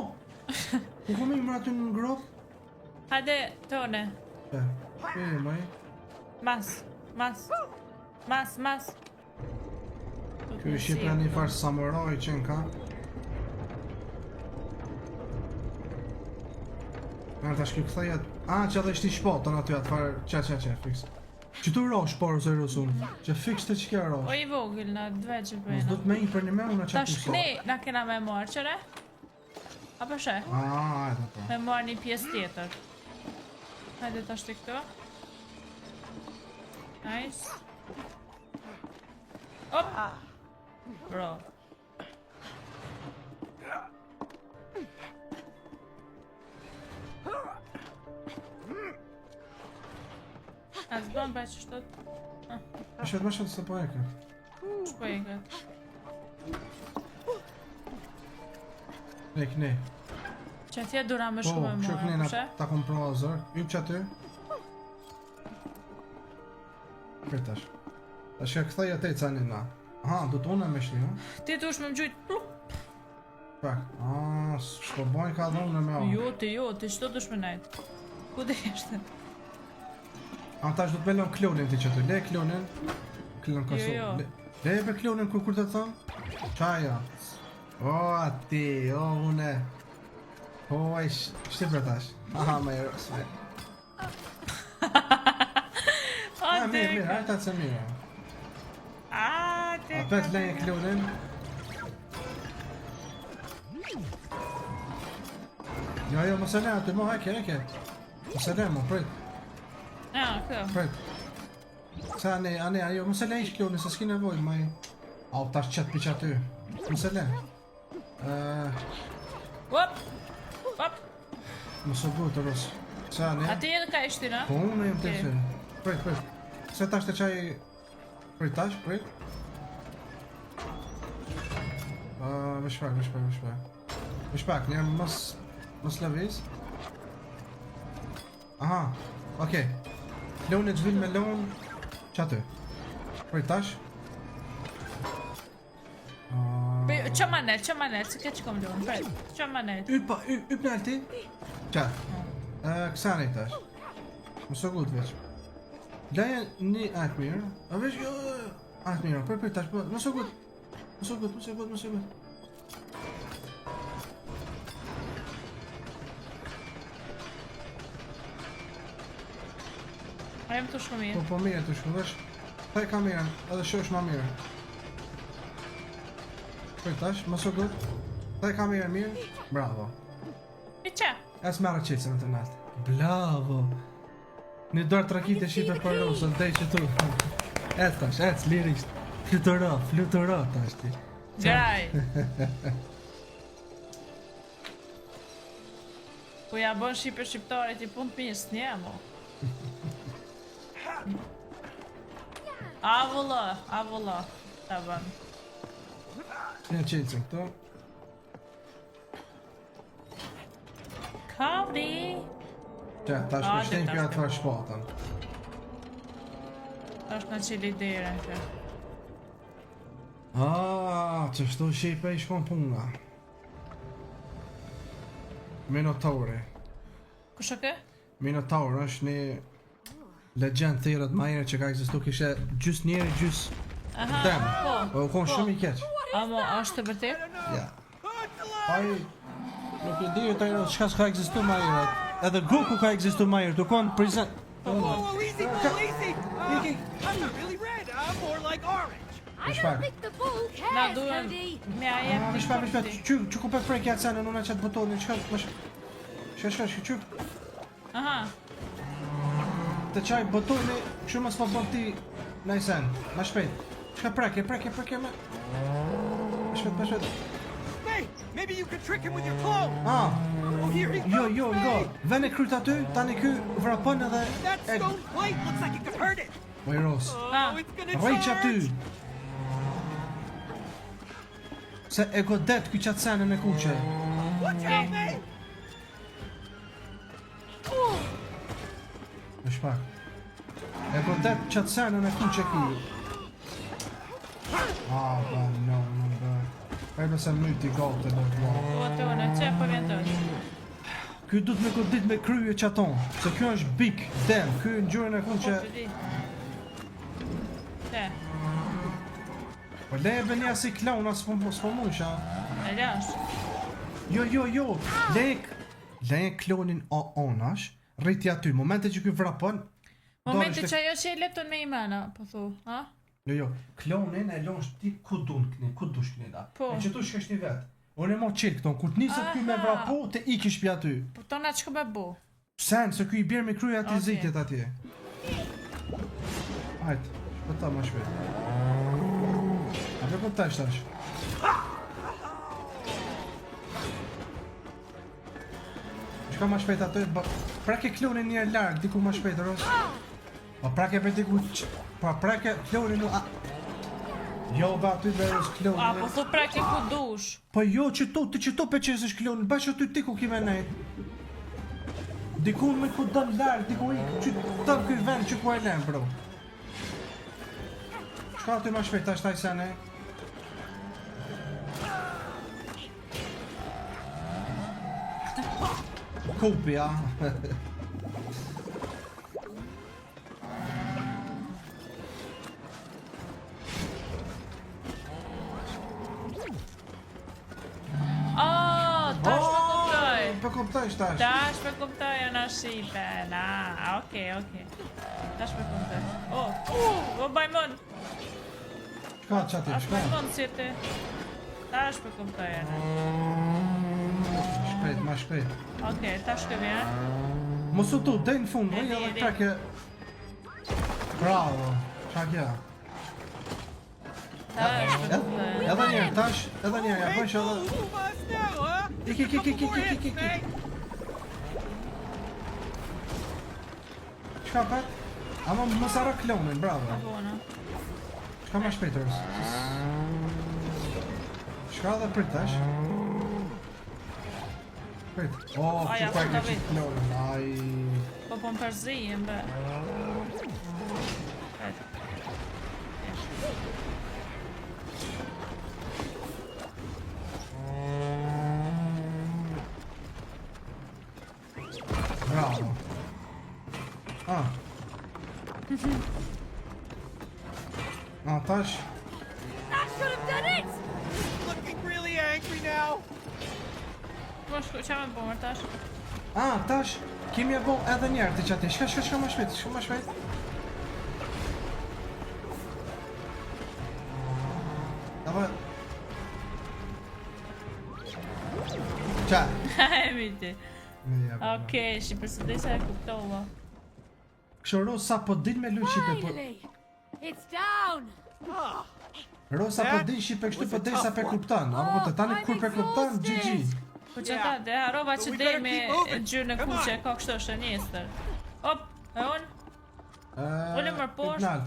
Ku kom imra aty në grop? Hajde, tone. Uje, maj. Mas. Kjo është pra një farë samuraj që në ka. Tash kjo këthajet... që edhe ishti shpotën aty atë farë... Qa, fiks. Që tu rosh porë se rusun? Që fiks të që kja rosh? O i vogil në dve që Mos bëjna. do të me i për një me unë që Tash tu ne na kena me marë, qëre? Apo she? Ajde po. Me marë një pjesë tjetër. Hajde tash të këto. Nice. Op! Bro. A zbën bërë që shtot? Më shetë se po e këtë. Shpo e këtë. Ne. Që atje dura me Po, shku me që mora, këne përshe? ta kom prova zër. Yp që aty. Këtash. Tash e këthaj atë i cani na. Du të unë e me shni, Ti të ush me më gjujt pluk. Pak. Shko bojnë ka dhe unë e me unë. Jo, ti shto dush me najt. Ku dhe ishte? Tash du të me lën klonin ti që aty. Le klonin. Klon kasu. Jo. Le e be klonin kur të thëmë. Qaja. Ati, une. Shti për tash. Me e rësme. Mirë, hajta të se mirë. Ti Apet lejë klonin. Jo, mos e le aty, mo heke. Mos e le, mo, prit. Prit. Se ajo, mos e le ish klonin, se s'ki nevoj, maj. Tash qëtë piq aty. Mos e le. Op! Mos e butë, rës. Se ane. A ti edhe ka ishti, na? Po unë jem të ishte. Prit. Se tash të qaj... Prit. Vëshpak, njerë mos lëviz. Okej. Lone të zhvill me lon. Qa ty? Prit tash. Që manet, që ke që kom lënë, pret. Që manet. Yp në alti. Qa? Kësa një tash. Mësë gut veç. Laja një atë mirë. A veç jo... Atë mirë, për tash, mësë gut. Mësë gut. A jem të shku mirë. Po mirë të shku, veç. Taj kamerën, edhe shosh ma mirë. Për tash, mësë gut. Taj kamerën mirë. Bravo. I që? Es marrë qicën në të naltë. Bravo. Një dorë trakit e shipe për rusën, tej që tu. Ec, lirisht. Flutëra tash ti. Graj. Po ja bën shqiptarit i punë pis, nje mo. Avulla. Ta bën. Një qencën këto. Kavri. Qa, tash Ah, me shtejnë tash pja me- të farë shpatën. Është në qili dire kjo. Që shto shepe I shkon puna. Minotauri. Kush o ke? Minotaur është një legend thirrët më herë që ka ekzistuar, kishe gjys njeri, gjys Aha, dem. po. Po u kon shumë I keq. Amo, është të vërtet? Ja. Ai nuk e di të çka s'ka ekzistuar më herët. Edhe Goku ka ekzistuar më herët, u kon prezent. Whoa, easy, Bull, easy! I'm not really red, I'm more like orange. I Which don't one? think the bull Na cares, duhen Cody. me ajet Më shpat, çu ku po prek ja cena në çat butonin, çka më shka, çu. Aha, Të çaj butoni, kështu mos po bën ti në sen. Më shpejt. Çka preke më. Më shpejt. Hey, maybe you could trick him with your clone. Ah, Oh, here he comes. jo, go. Vene kryt aty, tani ky vrapon edhe That stone plate looks like it could hurt it. Vajros. Oh, it's gonna Rriq aty. charge. Se e godet ky qatë senën e kuqe. Watch out, man! Më shpak. E godet qatë senën e kuqe ki. No. Kaj nëse myti gate në vla. po të unë, që po vjen të Ky du të me godit me kryje qaton. Se kjo është bik, dem. Ky në gjurën e kuqe. Po të di. Te, Po le e bënja si klauna s'po musha. e lash. Jo. Le e klonin onash. Rriti aty. Momente që ky vrapon. Momenti dorësh që ajo që e letën me imana, po thu, ha? Jo. Klonin e lonsh ti ku dush këni da. Po. E që tu shkesh një vet. Unë e mo qilë këton, kur t'nisët ky me Aha. vrapu, te i kish pja aty. Po tona që me bu? Sen, se ky I bjerë me kryja ati Okej. zitjet atje. Hajt, shpëta ma shpejt. A për për tash. Shka ma shpejt aty, prake klonin një larg, diku ma shpejt, ros. Pa prake për diku, pa prake klonin në... Jo, ba aty verës A, klonin. po thu prake ku dush. Po jo, që tu pe qesë është klonin, bash aty ti ku kime nejt. Dikun me ku dën larg, diku I, që tëm këj vend që ku e lem, bro. Shka aty ma shpejt, tash taj sene. Kupi, ja. Oh, tash me kuptoj. Po kuptojsh tash. Tash me kuptoj në Shqipe, okej. Tash me kuptoj. O bajmon. Shka qatim, Ashtë shka. bajmon si ti. Tash me kuptoj në. Shpejt, ma shpejt. Okej, tash ke vjen. Mos u tu, dej në fund, Edi, edhe edi. treke. Bravo. Qa kja? Tash me kuptoj. Edhe njerë, tash, ja, Hey, bëjsh edhe... move us now, huh? Ik. Shka pat? Ama mos arra klonin, bravo. Bona. Shka ma shpejt, Ros. Shka dhe prit tash. Prit. Oh, Aja, që pa e futa ke qitë vit. klonin, aj... Po më përzijim, be. Bravo. Tash. That should have done it! Looking really angry now. Po shku, qa me bëmër tash? Tash. Kemi e bo edhe njerë të qati. Shka ma shpejt, Aba... Qa? E miti. Okej, Shqipër së dhe se e kuptova. Kështu Ros sa po din me luj Shqipe, po... Finally! It's down! Ah, Rosa po dishi pe kështu po derisa pe kupton. Apo po tani kur pe kupton, GG. Po që ta, dhe harova që dej me gjyrë në kuqe, ka kështu është e njestër. Hop, e unë? Ullë mërë poshtë. Nalt.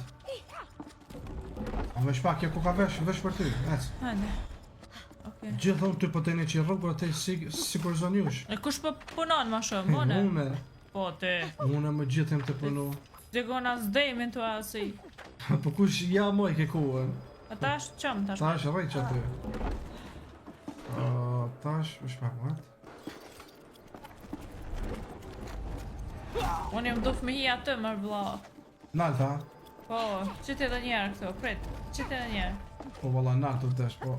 A me shpak, kjo ku ka vesh për ty, ec. Hajde. Okej. Gjithë unë ty po të një që i rrugë, te sigur zonjush. E kush po punon ma shumë, une? Une, Po, ti. une më gjithëm të punu. Djegona s'dejmin të asi. Po kush ja moj ke kuën. A tash, qëm tash? Tash rrej që aty. Tash, më shpak, what? Unë jam duf me hi atë mërë vla. Nalta, Po, qëtë edhe njerë këto, prit. Qëtë edhe njerë. po valla naltë të desh, po.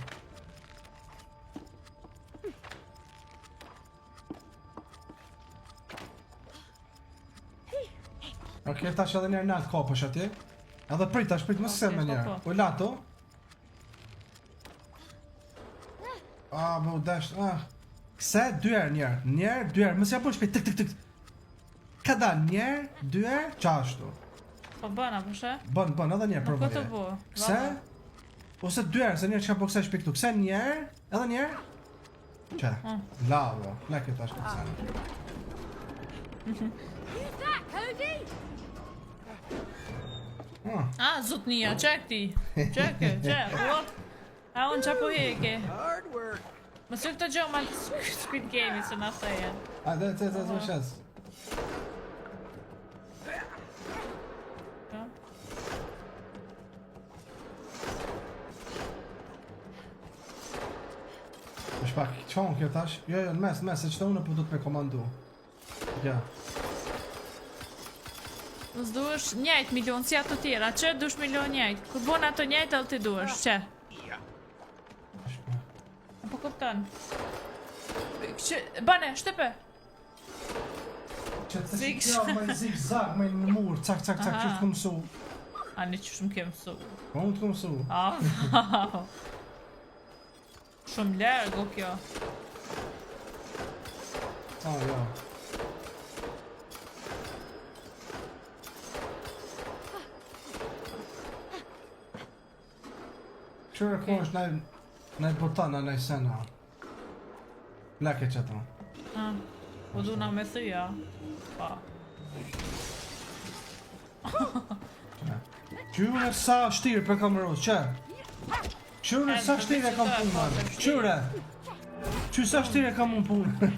Okej, tash edhe njerë naltë kopësh atje. Edhe prit, tash prit më se me po, njerë. po. O lato. Më u desh, Kse, dyher njerë. Njerë, dyher, mësë ja po shpejt, tik. Ka da njerë, dyher, qashtu. Po bëna, po shë? Bën, edhe njerë për Nuk mëdje. këtë bu. Kse? Ose dyher, se njerë që ka po kësaj shpejt këtu. Kse njerë, edhe njerë? Qe, lavo, leke tash këtë sen. Who's that, Cody? Zot nija, qek ti. Qek, what? A unë qa po heke. Hard work. Më së këto gjo ma Squid Game-i se na thejen. Dhe, të shes. Më shpak, qonë kjo tash? Jo, në mes, se qëta unë po du të me komandu. Ja. Nësë duesh njajt milion, si ato tjera, që duesh milion njajt. Kur bon ato njajt, edhe ti duesh, që? Po kupton. Bane, shtype. Që të shikja me zigzag, me në mur, cak, që të këmë su. Ani që shumë kemë su. Po unë të këmë su. Shumë lërgo kjo. Jo. Qërë ku është naj botana, naj sena. Leke që to. Po du na me thyja. Pa. Qyre sa shtirë për kamerus, që? Qyre sa shtirë e kam punë, qyre? Qyre sa shtirë e kam unë punë?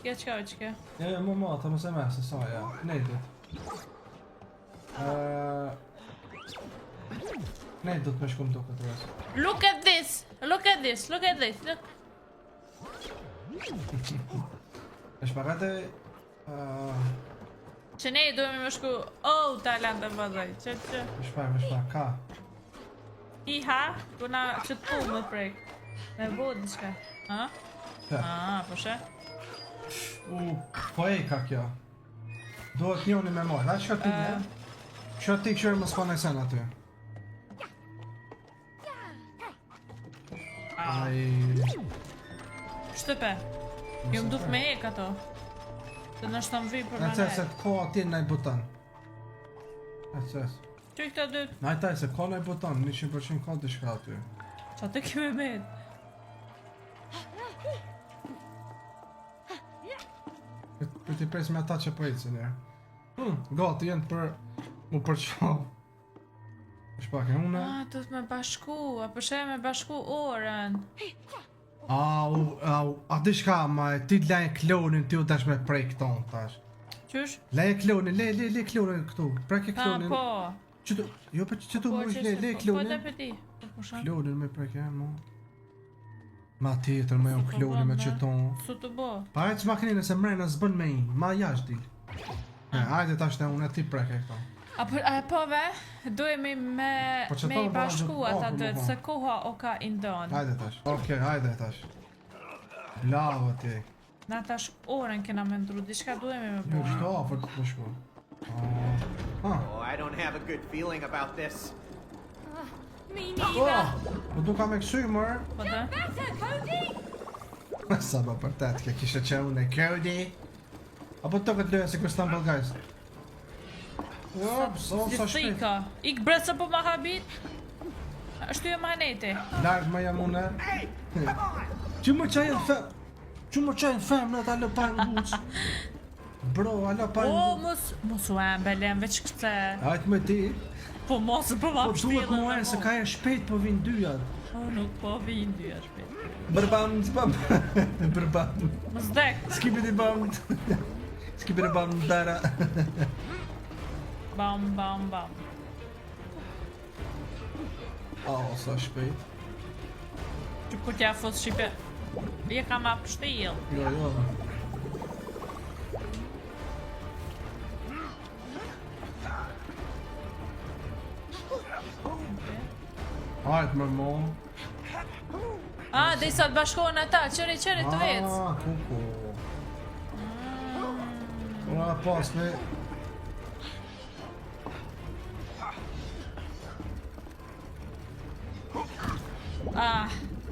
Qike? Jo, më të mëse me, se sa, ja, nejtit. Nejt do të me shkum të këtë rësë. Look at this! Look. E shpagate... Që ne duhemi me shku, Thailand e vëzaj, që. Me shpag, ka. Iha, kuna që të pull më prek. Me vodë qka. Po shë? Po e ka kjo. Duhet njoni me mojë, ha që ti një? Që ti këshërë më s'pone sen aty. Shtype. Jo më duf me ek ato. Se nështë të më vi për Në më të se ko ati nëj buton. Që i këta dytë? Në taj se ko nëj buton, 100% ko të shka aty. Qa të keme med? Për t'i pres me ata që po ecin njerë. Gati jenë për mu përqov. Shpak e une. Du të me bashku, a përshe me bashku orën. A di shka ma e ti leje klonin ti u dash me prej këton tash. Qysh? Leje klonin, le klonin këtu, preke klonin. Po. Qëtu, jo për qëtu më është le Po klonin. dhe për ti. Klonin me preke, mo. Ma tjetër me jo klonin me qëton. Su të bo. Pa e që makinine se mrejnë s'bën me i, ma jash dil. Ajde tash të unë e ti preke këto. A po ve, duhemi me i bashku ata dëtë, se koha o ka indonë. Ajde tash, ajde tash. Lavo ti. Na tash orën kena me ndru, diçka duhemi me Jo, bo. qëto afer të shku. Oh, I don't have a good feeling about this. Me neither. Po du ka me kësuj mërë. Po dhe? Better, Cody! Sa ba për tatë, kja kishe që unë e Cody. Apo të këtë loja si kër Stumble Guys. Sa shpejt. Thika. Ik bresa po ma habit. Ashtu jo manete. Larg më jam unë. Hey, come on! Që më qajnë fem. Që më qajnë fem në ta lë pa nguc. Bro, ala pa O, nguc. mos u ambelem, veç këtë. Hajt më ti. Po mos po ma Po duhet më uajnë se ka e shpejt po vinë dyja. O, nuk po vinë dy shpejt. Bërbam, zbam. Bërbam. Mos dek. Skibidi bam. Skibidi bam dara. Bam, bam, bam. Sa shpejt. Që ku t'ja fos Shqipe. Je kam apë shtil. Jo. Hajt më mo. Dhe i sa të bashkohen ata, qëri të vec. Kuku. Ura pas me.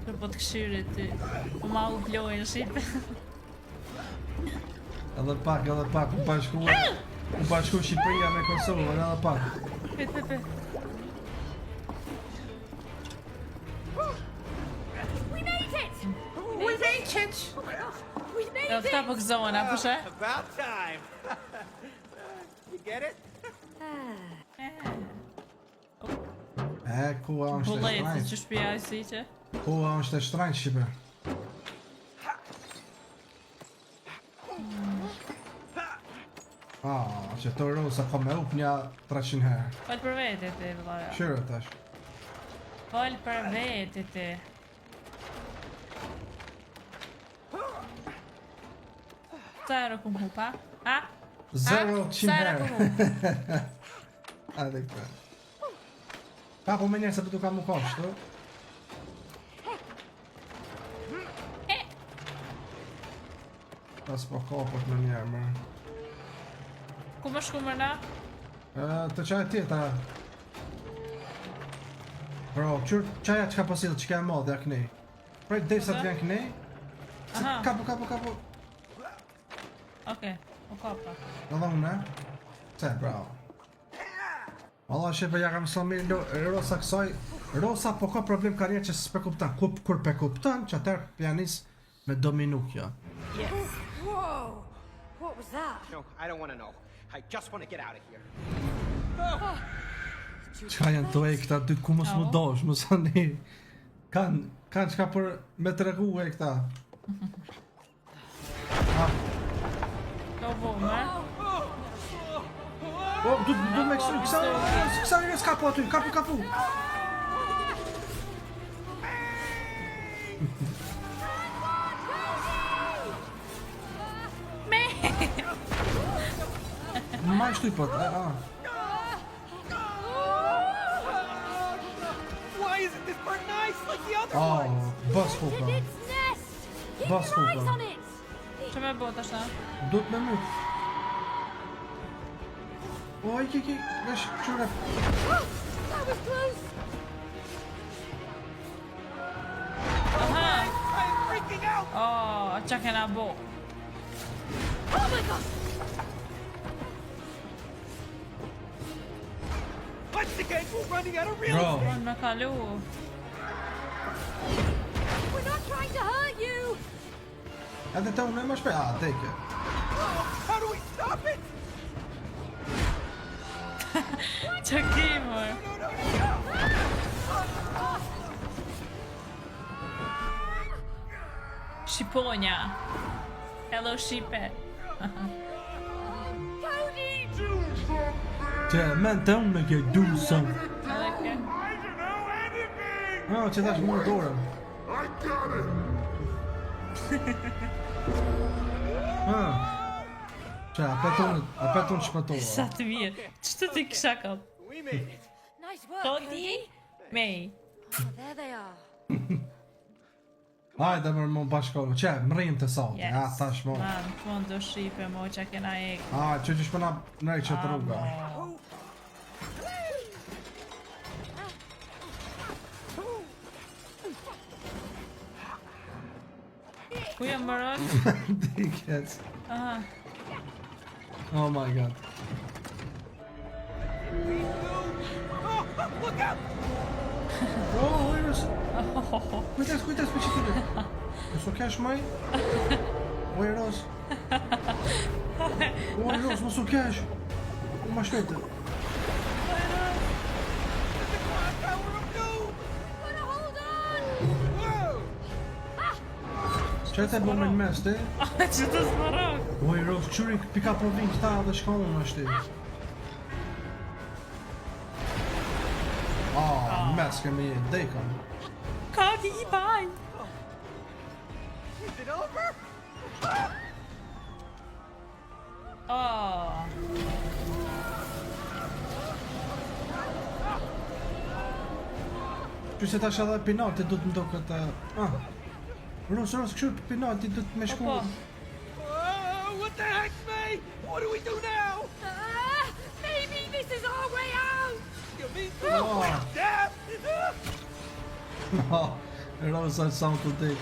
Që po të këshyri ty. Po ma u plojnë Shqipe. Edhe pak, u bashku Shqipëria me Kosovën, edhe pak. Pit. We made it! Edhe këta po këzona, po shë? About time. You get it? Ku është e Bullet, shtrajnë. që shpia i si që? Ku është e shtrajnë Shqipe. Që të rosa ka me up nja 300 herë. Falë për vetit ti, vëllaja. Shire tash. Falë për vetit ti. Zero kum hupa. Ha? 0 Zero kum hupa. Adhe këta. Pa po me njerë se pëtu ka mu kashtu. Pas po kapët me njerë më. Ku më shku mërna? Të qaj tjeta. Bro, qaja që ka pasilë që ka e madhe a kënej. Prej dhe sa të vjen kënej. Aha. Kapu. Okej, u kapa. Edhe unë, Se, bravo. Allah shepe ja kam mësën mirë Rosa kësaj. Rosa po ka problem karriere që s'pe kuptan. Kur pe kuptan, që atër pianis me dominu kjo. Yes. Whoa! What was that? No, I don't want to know. I just want to get out of here. Qa janë të e këta dy ku mos mu dosh, mos ani. Kanë qka për me të regu e këta. Go vome. Du me kësë, kësa njës kapu aty, kapu. Ma shtu I pot, Why isn't this part nice like the other Oh, ones? bas hupa. Its nest! Keep Bas your eyes hupa. on it! Që me bot ashta? Du të me myt. O, iki, vesh, qure. That was close! Aha! I'm freaking out. Qa kena bo? Oh my god! What's the gang? We're running out of real Bro, Unë me kalu. We're not trying to hurt you! edhe të unë e më shpe, teke. How do we stop it? Qa kimër? Shqiponja. Hello Shqipe. Cody! Që men të unë me ke du sëm. Edhe ke? I don't know anything. Që tash më dorën. I got it. Që apet unë shpëtova. Sa të mirë. Qështë të kisha kap? We made it. Nice work, Cody? Mej. Oh, there they are. Hajde mërë më bashkohë. Që, më rrim të salti. Yes. Tash mo. Ma, në fund do Shqipe, mo që kena ek. Që shpëna nëj që të rruga. Ku jam më rënë? Diket. Aha. Oh my god. Look out! Oh, Eros! Kujdes, kujdes me qëtë dhe. Nëso kesh maj? O, Eros! O, Eros, mëso kesh! O, ma shtete. Që e te bo me në mes, te? Që të smarak. O, Eros, qëri pika provin këta dhe shka unë ashti. Mes kemi dekon. Kaki I baj. Is it over? Oh. Që se tash edhe pinati du të ndo këtë... Ros, këshur pinati du të me shku... Opo. What the heck, May? What do we do now? Maybe this is our way out! You mean Oh. death? Ros, I sound to dig.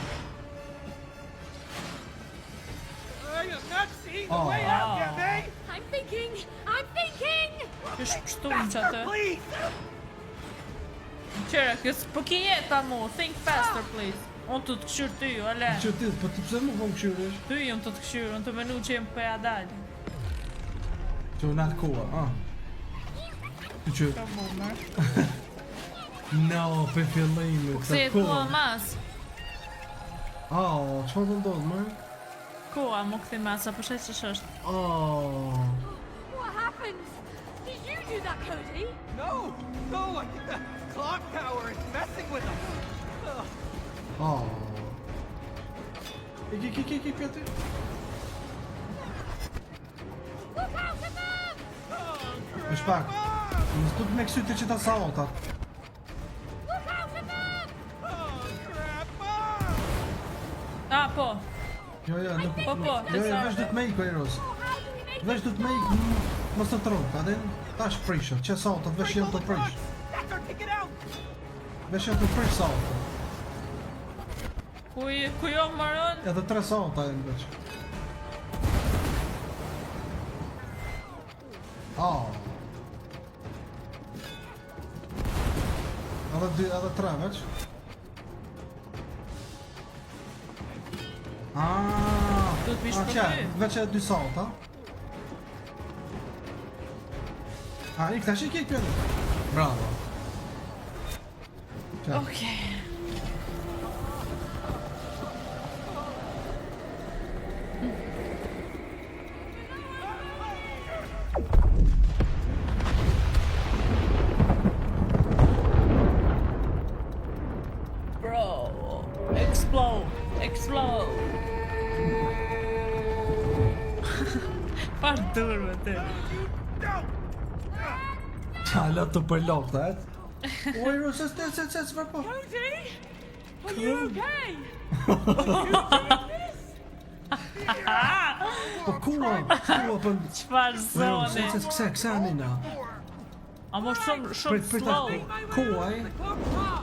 I am not seeing the Oh. way out yet, May! I'm thinking! I'm thinking! Kësh pështumë që atë. Please! Qere, kësë po ki jeta mu. Think faster, please. Unë të të këshyrë ty, ale. Që ti, po ti pse më kom këshyrish? Ty unë të të këshyrë, unë të menu që jem për ja dalë. Që unë atë koha, Që... Ka mu, më. No, për fillimi, Se e tua mas. Që fa të ndodhë, më? Koha mu këthi mas, apo shet që shështë. What happened? Did you do that, Cody? No! No! I think the clock tower is messing with us! Ik, Pjati. Look out above! Më shpak. Më s'du të me kësy të që ta sa ota. Look out above! Oh, crap! Mom! Ah, po. Jo, nuk... Po, veç du të me iko, Eros. How do we make Veç du të me ik, mos të tronk, adin? Tash prishë, që sa ota, veç jem të prish. That's our ticket out! Veç jem të prish sa ota. Ku jo marën? Edhe 3 sa ota e në veç. Edhe 3 veç. Du të vish për që, ty. veç e 2 sa ota. Ik tash ik pjene. Bravo. Okej. Bro, explode. Farë dur me ty. Qala të përlok, të et? Oj, Rose, s'va po. Cody? Are you okay? Po kua, po... Qfar zoni? Këse anina. A mo shumë slow. Kua,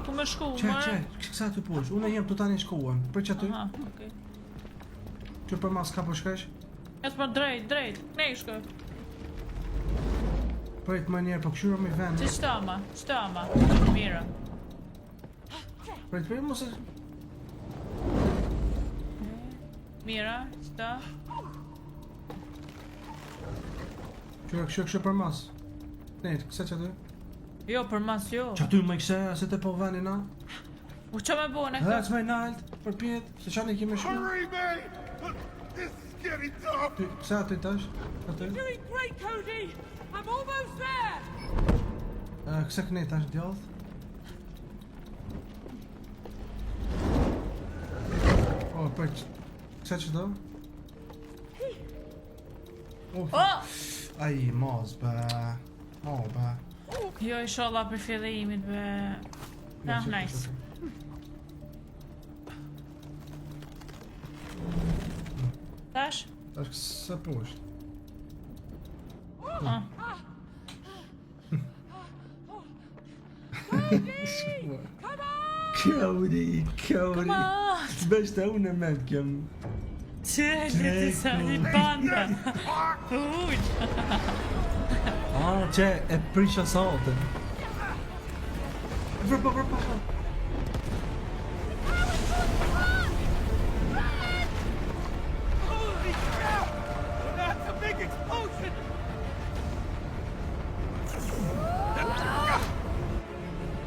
Ku me shku, Që, mërë? kësa të posh, unë jem të tani shkuan. Për që ty, Aha, okej. që për mas ka po shkesh? Jesë për drejt. Ne i shkoj. Për më njerë, po këshyra me vend. Qëta ama? Mira. Për mos e... Mira, qëta? Këshyra për mas. Ne, këse që ty? Jo, për mas jo. Që ty më këse, se te po veni na? U që me bo në Dhe këtë? të me nalt, për pjet, se që anë i kime shku? Hurry, May! This is getting tough! Këse aty tash? Aty? Doing great, Cody! I'm almost there! Këse këne tash djallë? Për këse që do? Oh! Aj, mos, be... be... Jo, inshallah për fillimit, be... Nice. Tash? Tash këse poshtë. Cody! Come on! Të besh të unë e med kem... Që, të sa një banda! Uj! Që e prisha saltën. Vrpa. Holy crap! That's a big explosion!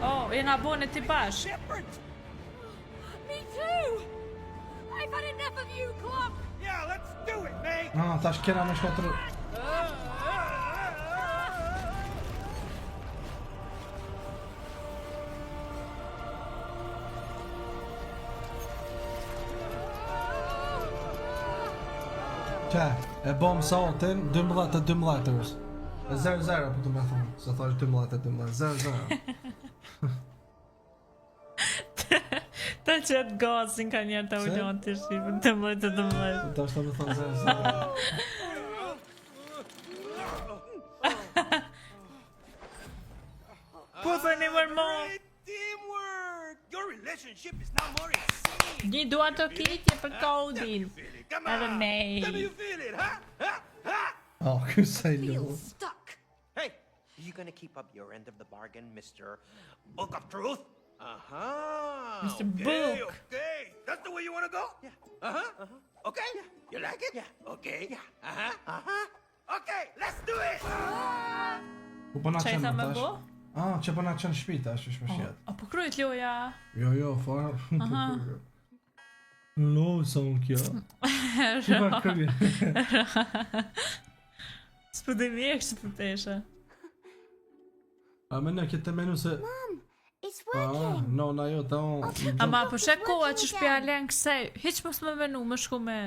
Oh, jena bone ti bashk. Shepard! Me too! I've had enough of you, Clock! Yeah, let's do it, May! Tash kena me shkatër. Qa, e bom saltin 12-12-ers. 0-0 po të me thonë, se thash 12-12, 0-0. Ta qëtë gazin ka njerë të ullon të shqipën të mëjtë të mëjtë. Ta është të me thonë 0-0. Po të një mërmon. Great teamwork! Your relationship is now more insane! Një dua të kitje për kodin. Feel it, come Edhe on! nej. Tell me you feel it, huh? Oh, kësa I Feel lëvo. stuck! Hey, you gonna keep up your end of the bargain, Mr. Book of Truth? Uh-huh. Mr. Okay, Book. okay. That's the way you wanna go? Yeah. Uh-huh. Okay. You like it? Yeah. Okay. Yeah. Uh-huh. Uh-huh. Okay, let's do it! Po po na Qa i qenë tha me tash. bo? Që po na qenë shtëpi tash, është më shjet. A po kryet loja. Jo, fare. Lo, son kjo. Që pa krye. S'po dhe mjek që të teshe. A me në këtë menu se... It's working. No, na jo, ta unë... Ama po shek koha që shpja len kësej. Hiq mos me menu, më shku me...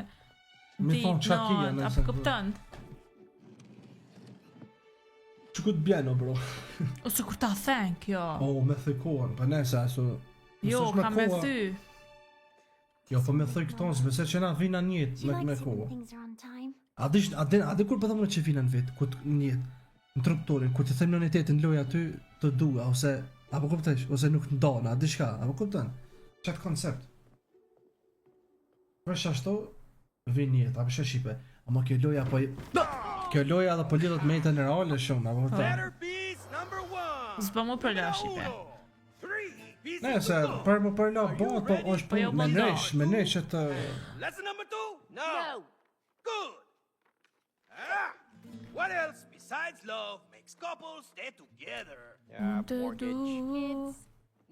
Mi thonë qa kia, A nëse... po kupton? Që ku të bjeno, bro? Ose kur ta thank, jo. Oh, me thëj kohën, pa nese, aso... Jo, ka me thy. Jo, po me thëj këton, se bese që na vina Do njët you like me it kohë. when things are on time? A di kur përdojmë në që vina në vetë, ku të njët, në truptorin, ku të them në unitetin loj aty të dua, ose... Apo kuptesh, ose nuk të ndona, a di shka, apo kupten? Qatë koncept. Për shashto, vin njët, apo shë shipe. Ama kjo loja po... Kjo loja dhe po lidhët me jetën e reale shumë, apo kupten? Letter piece number 1. S'po mu për la shipe. 3 pieces Ne, se to go. për më përla bëhet, po është Po jo punë me bëndo. nesh që të... Lesson number 2? No! Good. What else besides love makes couples stay together? Yeah, mortgage.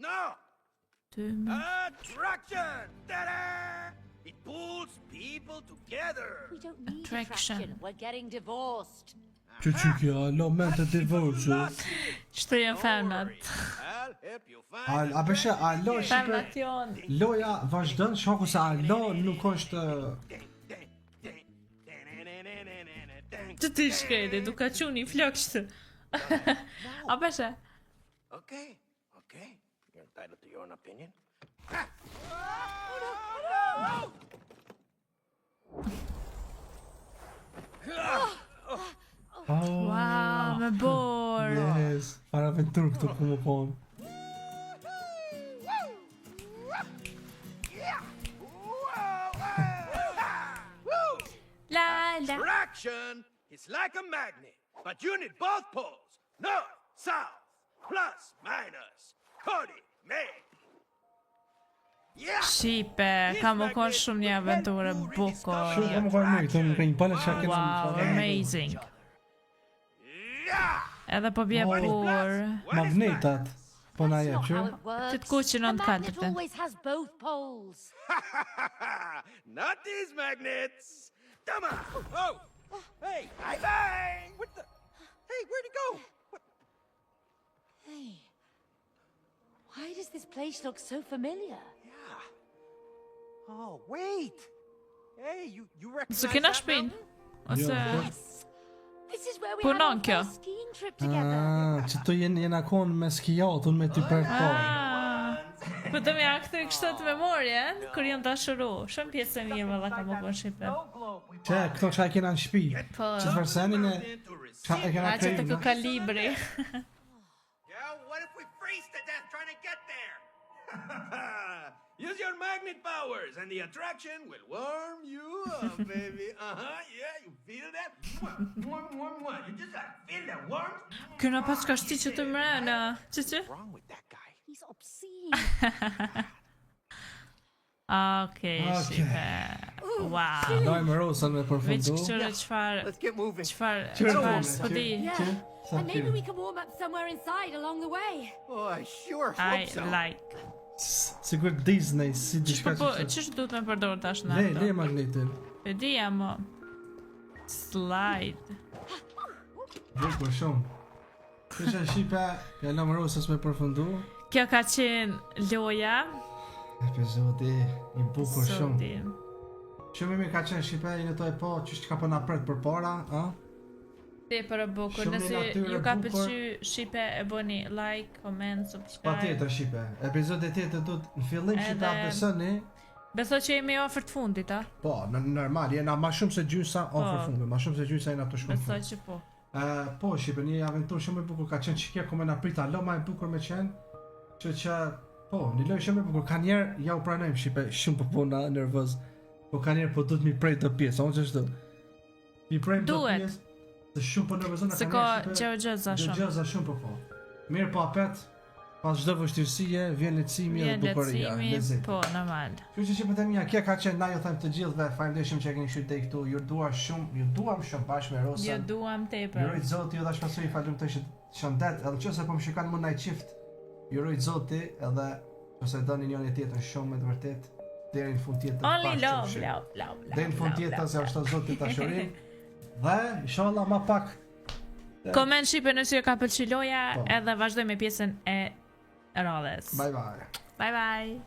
No. Ty Attraction. Ta-da! It pulls people together. We don't need Attraction. attraction. We're getting divorced. Që kjo, lo men të divorcu. Shtë jenë femnat. I'll help you find A beshe, a lo shipe... Femnat jonë. Loja vazhdon shoku se a lo nuk është... Që ti shkredi, duka quni flok shtë. A beshe? Okay, okay. You're entitled to your own opinion. Wow, me bor. Yes, para aventur këtu ku më konë. La la. Attraction is like a magnet, but you need both poles. North, south, plus, minus, coordinate. Yeah! Shqipe, ka më konë shumë një aventurë buko. Shumë ka më konë më këtu në rinjë, pale që a kena Wow, amazing. Yeah! Edhe po bje por. Magnetat, po na jep Not që? how it works. Të të kuqin A on të magnet kaltëte. always has both poles. Not these magnets. Come on. Oh, hey, bye bye. What the? Hey, where'd he go? What? Hey, why does this place look so familiar? Yeah. Oh, wait. Hey, you recognize Së kena that shpin? mountain? Ose... Jo, Yes, this is where we Punon had our kjo. first skiing trip together. Që të jena konë me skijatun me ty për kohë. Ah, po të me aktor kështë të memorien, kur jam dashuru. Shumë pjesë e mirë më dha ka më konë Shqipe. Që, këto që a kena në shpi. Po, Që të versenin e... To receive. Qa e kena a që të krejnë, kë kalibri. Yeah, what if we freeze to death trying to get there? Use your magnet powers and the attraction will warm you up, baby. Yeah, you feel that? Mwah, mwah, mwah. You just feel that warmth? Ky na pas ka shti që të mrena. Ç'ç'e? What's wrong with that guy? He's obscene. Okej, Okej. shipe. Wow. Lajmë Rosa me Veç përfundu. këtyre çfar Let's get moving. çfar Qërë po di. Yeah. Sa And maybe kemi? we can warm up somewhere inside along the way. Oh, I sure I hope so. like. Sigur Disney, si diçka Po, që... ç'është duhet me përdor tash në Le ato? magnetin. E di mo. Slide. Bukur shumë. Kisha shipe, ja lajmë Rosas me përfundu. Kjo ka qenë loja. Epizodi i bukur shumë. Soti. Shumë mi ka qenë shipe, i në toj po, që ka po na pret për para, a? Tepër e bukur. Shumë Nëse natyrë ju ka bukur. pëlqyer shipe e bëni like, comment, subscribe. Pa tjetër shipe. Epizodi tjetër du të në fillim që ta Edhe- besoni. Besoj që jemi afër të fundit, a? Po, në normal, jena ma shumë se gjysa ofër fundit, ma shumë se gjysa jena të shkumë Besoj fund. që po. Po, shipe, një aventur shumë e bukur ka qenë që kje kome na prita lo ma e bukur me qenë. Që po, një loj shumë e bukur, ka njerë, ja u pranojmë shipe, shumë po na nervoz. Po ka njerë po du të mi prej të pjesë, onë që shtu. Mi prejmë të Duhet. pjesë, të shumë po nervozona Se ka gjëza shumë. Gjëza shumë po po. Mirë po apet, pas çdo vështirësie, vjen lehtësimi dhe Vjen bukuria, lehtësimi, lezeti. po, normal. Kështu që për të mia, kjo ka qenë na ju them të gjithëve, faleminderit që keni qenë këtu. Ju duam shumë bashkë me Ju Rosën. duam Ju tepër. rrit Zoti, ju dash pasuri, falem të shëndet, edhe nëse po më shikon më ndaj çift. Ju rrit Zoti, edhe nëse doni njëri tjetrën shumë me të vërtet, deri në fund tjetër. Only bashkë love, qofshin. love. Deri në fund tjetër se është Zoti tashurin. Dhe inshallah më pak. Koment shipe nëse ju ka pëlqyer loja, Po. edhe vazhdojmë me pjesën e radhës. Bye bye. Bye bye.